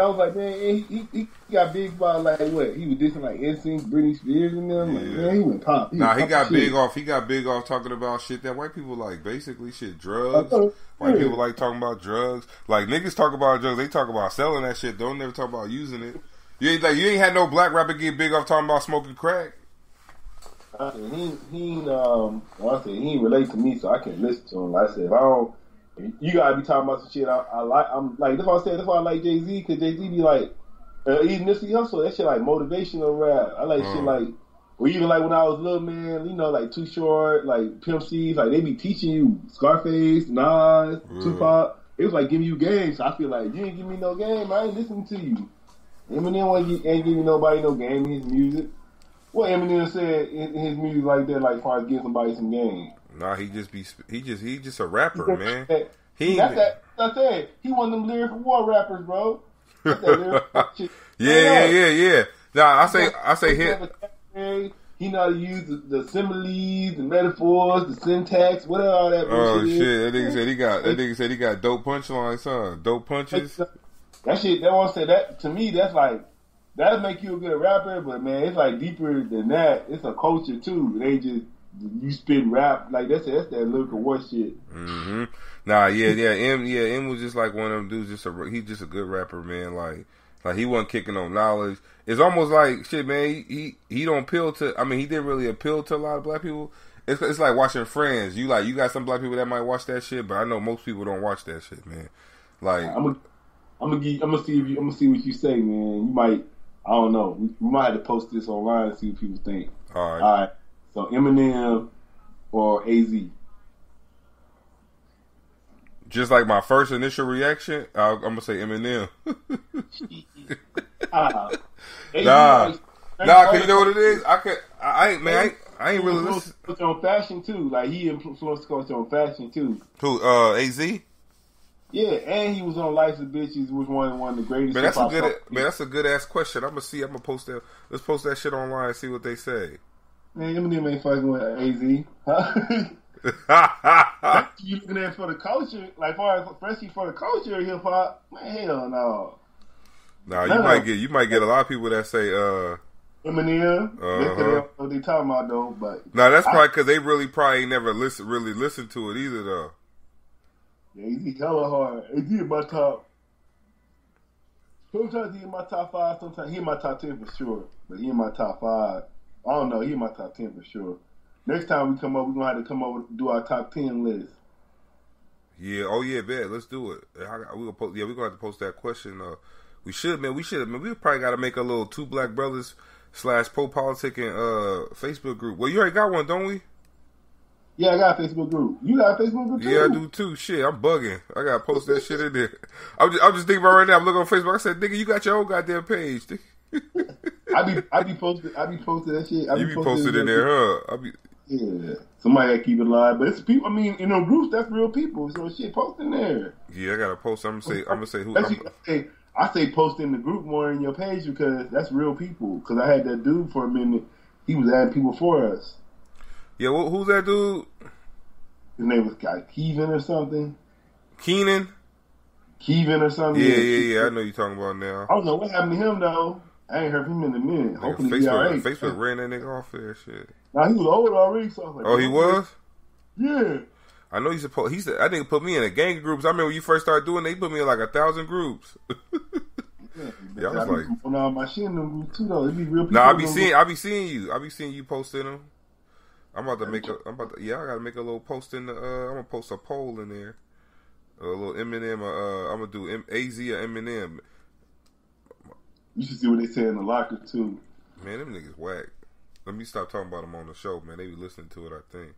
was like, man, he got big by like what? He was dissing like NSYNC, Britney Spears and them. Like, man, he went pop. He got big off. He got big off talking about shit that white people like. Basically, shit, drugs. White people like talking about drugs. Like niggas talk about drugs. They talk about selling that shit. Don't never talk about using it. You ain't had no black rapper get big off talking about smoking crack. He ain't relate to me, so I can't listen to him. Like I said, if I don't. You gotta be talking about some shit I like. I'm like, that's why I said. That's why I like Jay-Z, because Jay-Z be like, even Nipsey Hussle, that shit like motivational rap. I like shit like Or even like when I was little, man, you know, like Too Short, like Pimp C, like they be teaching you Scarface, Nas, Tupac. It was like giving you games. So I feel like you ain't give me no game, I ain't listening to you. Eminem ain't giving nobody no game in his music. What Eminem said in his music like that, like far as giving somebody some game? Nah, he just a rapper, man. That's it. He one of them lyrical war rappers, bro. That's that lyrical shit. Yeah. Nah, I say hit. He know how to use the similes, the metaphors, the syntax, whatever all that. Oh shit! That nigga said he got dope punchlines, huh? Dope punches. That shit. That one said that to me. That's like that'll make you a good rapper, but man, it's like deeper than that. It's a culture too. They just you spit rap like that's that lyrical war shit. Mm-hmm. Nah, M was just like one of them dudes. He's just a good rapper, man. Like he wasn't kicking on knowledge. It's almost like shit, man. He don't appeal to. I mean, he didn't really appeal to a lot of black people. It's like watching Friends. You got some black people that might watch that shit, but I know most people don't watch that shit, man. Like I'm gonna see what you say, man. You might. I don't know. We might have to post this online and see what people think. All right. So Eminem or AZ. Just like my first initial reaction, I'm gonna say Eminem. Nah, cause you know what it is. I ain't really listen. Culture on fashion too. Like he influenced culture on fashion too. Who? AZ? Yeah, and he was on Life's of Bitches, which one of the greatest. Man, that's a good ass question. I'm gonna post that. Let's post that shit online and see what they say. Man, Eminem ain't fucking with AZ. Huh? You looking at for the culture, like especially for the culture of hip hop? Man, hell no. Nah, you might get a lot of people that say Eminem. That's what they talking about though. But that's probably because they probably ain't never really listened to it either though. Yeah, he's hella hard. AZ in my top. Sometimes he in my top 5. Sometimes he in my top 10 for sure. But he in my top 5. I don't know. He in my top 10 for sure. Next time we come up, we're going to have to come up and do our top 10 list. Yeah. Oh, yeah, bet. Let's do it. We're going to have to post that question. We should, man. We probably got to make a little Two Black Brothers / Pro Politic and Facebook group. Well, you already got one, don't we? Yeah, I got a Facebook group. You got a Facebook group too? Yeah, I do too. Shit, I'm bugging. I got to post that shit in there. I'm just thinking about right now. I'm looking on Facebook. I said, nigga, you got your own goddamn page. I be posting that shit. You be posted in there, huh? Yeah, somebody got to keep it alive, but it's people. I mean, in those groups, that's real people. So shit, post in there. Yeah, I gotta post. I'm gonna say who. I say post in the group more in your page because that's real people. Because I had that dude for a minute. He was adding people for us. Yeah, who's that dude? His name was Kevin or something. Keenan or something. Yeah. I know you're talking about now. I don't know what happened to him though. I ain't heard from him in a minute. Hopefully he alright. Facebook ran that nigga off there, shit. Nah, he was old already. So I was like, oh, he was? Yeah. I know that nigga put me in a gang of groups. I remember when you first started doing it, he put me in like 1,000 groups. Yeah, I was like, on all my shit in them groups too though. It be real people. Nah, I be seeing you posting them. I gotta make a little post in the. I'm gonna post a poll in there. A little Eminem. I'm gonna do AZ or Eminem. You should see what they say in the locker too. Man, them niggas whack. Let me stop talking about them on the show, man. They be listening to it, I think.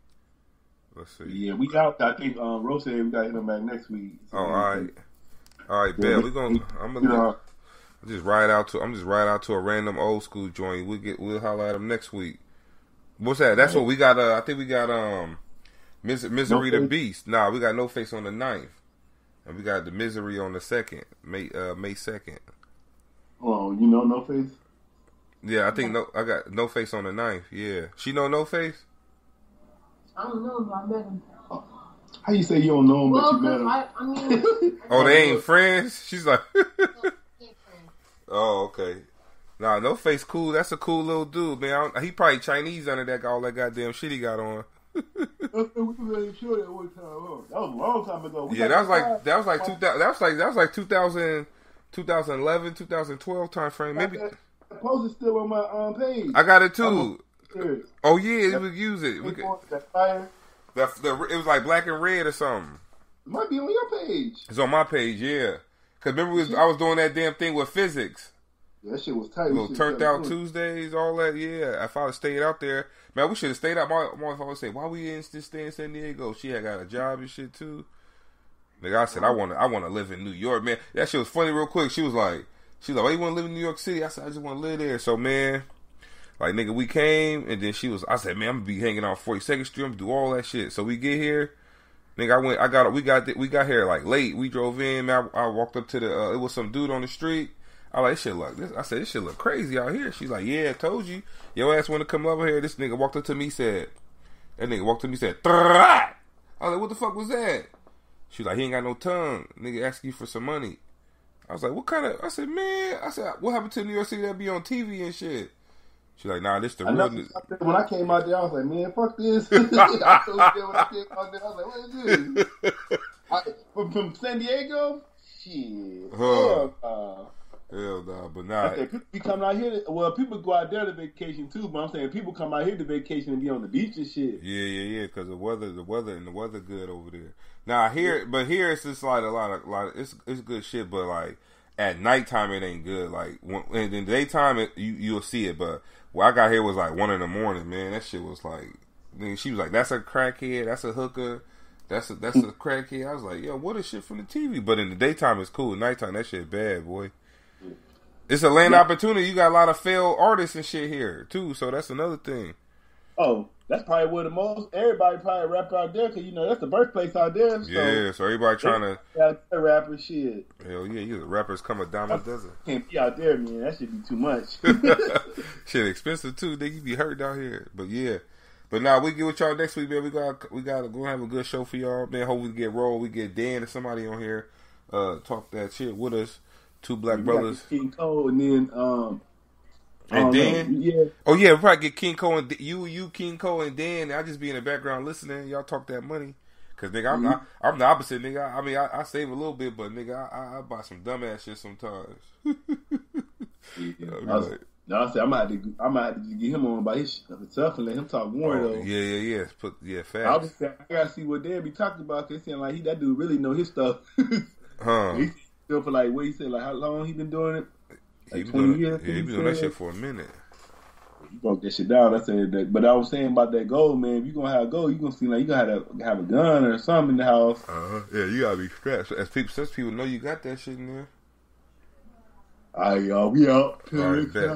Let's see. Yeah, we got. I think Rose said we got to hit them back next week. So all right, Ben. I'm just ride out to a random old school joint. We'll holler at them next week. What's that? That's what we got. I think we got Misery the Beast. Nah, we got No Face on the 9th, and we got the Misery on the 2nd, May 2nd. Oh, you know No Face? Yeah, I got No Face on the 9th. Yeah, she know No Face. I don't know, but I met him. How you say you don't know him, but you met him? I mean, oh, they ain't friends. She's like, oh, okay. Nah, No Face cool. That's a cool little dude, man. He probably Chinese under that all that goddamn shit he got on. We really sure that one time. Huh? That was a long time ago. That was like 2011, 2012 time frame. Maybe that post is still on my page. I got it too. Oh yeah, we could use it. That fire. It was like black and red or something. It might be on your page. It's on my page, yeah. Cause remember I was doing that damn thing with physics. That shit was tight. Little turned out Tuesdays, all that. Yeah, if I would stayed out there, man, we should have stayed out. My wife always say, "Why we in stay in San Diego?" She had got a job and shit too. Nigga, I said, I want to live in New York, man. That shit was funny. Real quick, she was like, "Why you want to live in New York City?" I said, "I just want to live there." So, man, like, nigga, we came, and then I said, "Man, I'm gonna be hanging out 42nd Street. I'm gonna do all that shit." So we get here. Nigga, we got here like late. We drove in. Man, I walked up to the. It was some dude on the street. I like, this shit look. I said, this shit look crazy out here. She's like, yeah, I told you. Your ass want to come over here. This nigga walked up to me, said, Trrrr. I was like, what the fuck was that? She like, he ain't got no tongue. Nigga asking you for some money. I was like, what kind of? I said, what happened to New York City that be on TV and shit? She's like, nah, this the real. When I came out there, I was like, man, fuck this. I told you when I came out there, I was like, what is this? From San Diego? Shit. Hell nah, but nah. People be coming out here. People go out there to vacation too, but I'm saying people come out here to vacation and be on the beach and shit. Yeah, because the weather good over there. Now here it's just like a lot of it's good shit, but like at nighttime it ain't good. Like in the daytime you'll see it, but when I got here was like 1 a.m, man. That shit was like, she was like, that's a crackhead, that's a hooker. That's a crackhead. I was like, yo, what is shit from the TV? But in the daytime it's cool. Nighttime that shit bad, boy. It's a land opportunity. You got a lot of failed artists and shit here too, so that's another thing. Oh, that's probably where everybody probably rap out there, because that's the birthplace out there. So yeah, so everybody trying to rapper shit. Hell yeah, you the rappers coming down the desert. Can't be out there, man. That should be too much. Shit expensive too. Nigga, you be hurt out here. But yeah. But now we get with y'all next week, man. We gotta go have a good show for y'all, man. Hope we get rolled. We get Dan or somebody on here talk that shit with us. Two black brothers. King Cole and then and Dan. Yeah. Oh yeah, we probably get King Cole and you King Cole and Dan. I just be in the background listening. Y'all talk that money. Cause nigga, I'm the opposite, nigga. I mean, I save a little bit, but nigga, I buy some dumbass shit sometimes. I said I might have to get him on by himself and let him talk more though. Yeah. Facts. I gotta see what Dan be talking about. Cause it seems like that dude really know his stuff. He still for like what he said, like how long he been doing it? Like 20 years. Yeah, he been doing that shit for a minute. He broke that shit down. I said that, but I was saying about that gold, man. If you gonna have a gold, you gonna see like you gotta have a gun or something in the house. Yeah, you gotta be strapped. As people know you got that shit in there. Alright, y'all, we out. Alright, bet.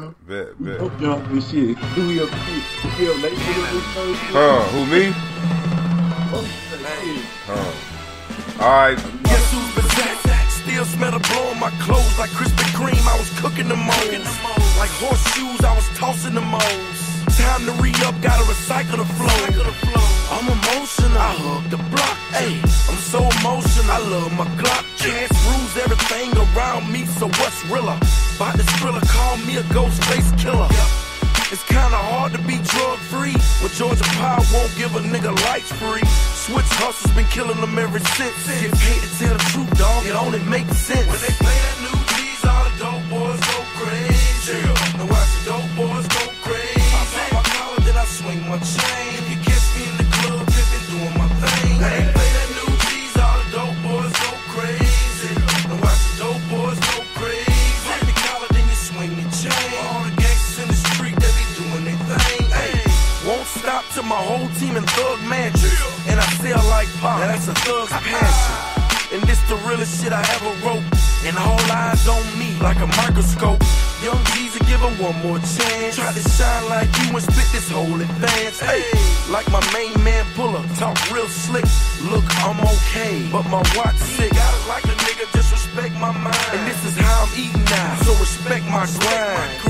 Hope y'all this shit. We up late who me? Alright. Guess who's possessed? Still smell the blow on my clothes like Krispy Kreme. I was cooking the moles. Like horseshoes, I was tossing the moles. Time to re-up, gotta recycle the flow. I'm emotional, I hug the block. Ayy, I'm so emotional, I love my Glock. Chance rules everything around me, so what's realer? About this thriller, call me a ghost face killer. It's kinda hard to be drug-free when Georgia Power won't give a nigga lights free. Switch hustles been killing them ever since. Get paid to tell the truth, dog, it only makes sense. When they play that new G's, all the dope boys go crazy. Now watch the dope boys go crazy. I pop my collar, then I swing my chain. You can catch me in the club, pimpin', doing my thing. When they play that new G's, all the dope boys go crazy. Now watch the dope boys go crazy. Pop the collar, then you swing the chain. All the gangsters in the street, they be doing their thing. Ay, won't stop till my whole team in thug mansions. And I sell like pop, now that's a thug's passion. And this the realest shit I ever wrote. And all eyes on me like a microscope. Young G's will give him one more chance. Try to shine like you and spit this whole advance. Hey, like my main man Puller, talk real slick. Look, I'm okay, but my watch sick. Got it like a nigga, just respect my mind. And this is how I'm eating now, so respect my grind.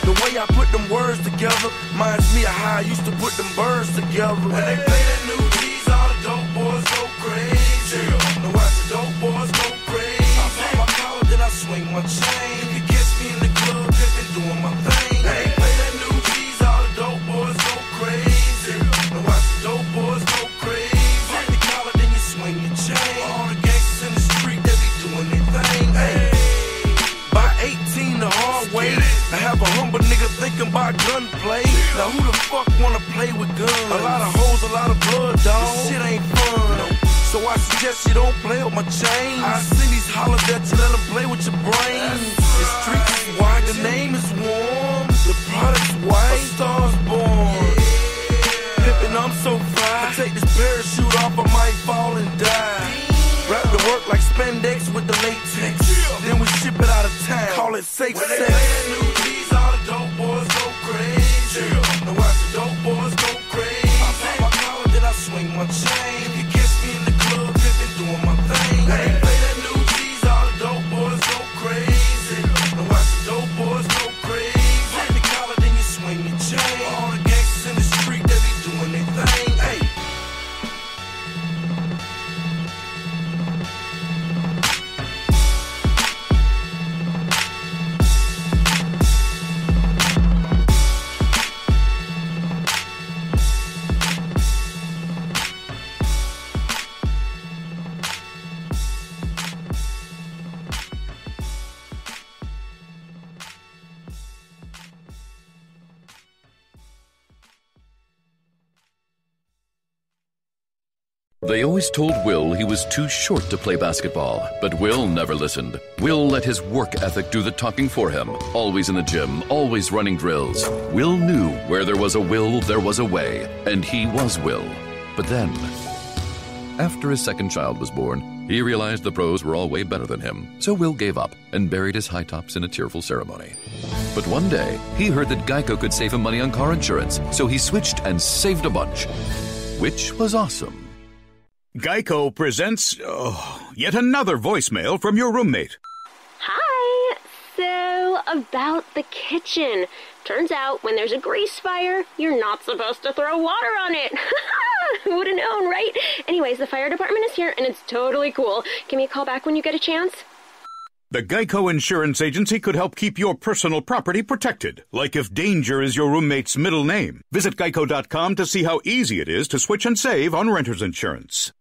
The way I put them words together reminds me of how I used to put them birds together. When they play that new G's, all the dope boys go crazy. Now watch the dope boys go crazy. I pop my collar, then I swing my chain. You can catch me in the club, pimpin', doing my thing. When they play that new G's, all the dope boys go crazy. Now watch the dope boys go crazy. Pop the collar, then you swing your chain. All the gangsters in the street, they be doing their thing. Hey, by 18 the hard way. I have a humble nigga thinking about gunplay. Now who the fuck wanna play with guns? A lot of hoes, a lot of blood, dawg. This shit ain't fun. So I suggest you don't play with my chain. I see these hollers at you, let them play with your brain. The streets is wide, the name it's safe to When they say. play that new G's, all the dope boys go crazy. Now watch the dope boys go crazy. I pop my collar, then I swing my chain. If you catch me in the club, pimpin', doing my thing. When they play that new G's, all the dope boys go crazy. Now watch the dope boys go crazy. Pop the collar, then you swing your chain. All the gangsters in the street, they be doing their thing. Hey. They always told Will he was too short to play basketball, but Will never listened. Will let his work ethic do the talking for him. Always in the gym, always running drills. Will knew where there was a will, there was a way, and he was Will. But then, after his second child was born, he realized the pros were all way better than him. So Will gave up and buried his high tops in a tearful ceremony. But one day, he heard that Geico could save him money on car insurance, so he switched and saved a bunch, which was awesome. Geico presents yet another voicemail from your roommate. Hi. So, about the kitchen. Turns out when there's a grease fire, you're not supposed to throw water on it. Who would have known, right? Anyways, the fire department is here and it's totally cool. Give me a call back when you get a chance. The Geico Insurance Agency could help keep your personal property protected, like if danger is your roommate's middle name. Visit geico.com to see how easy it is to switch and save on renter's insurance.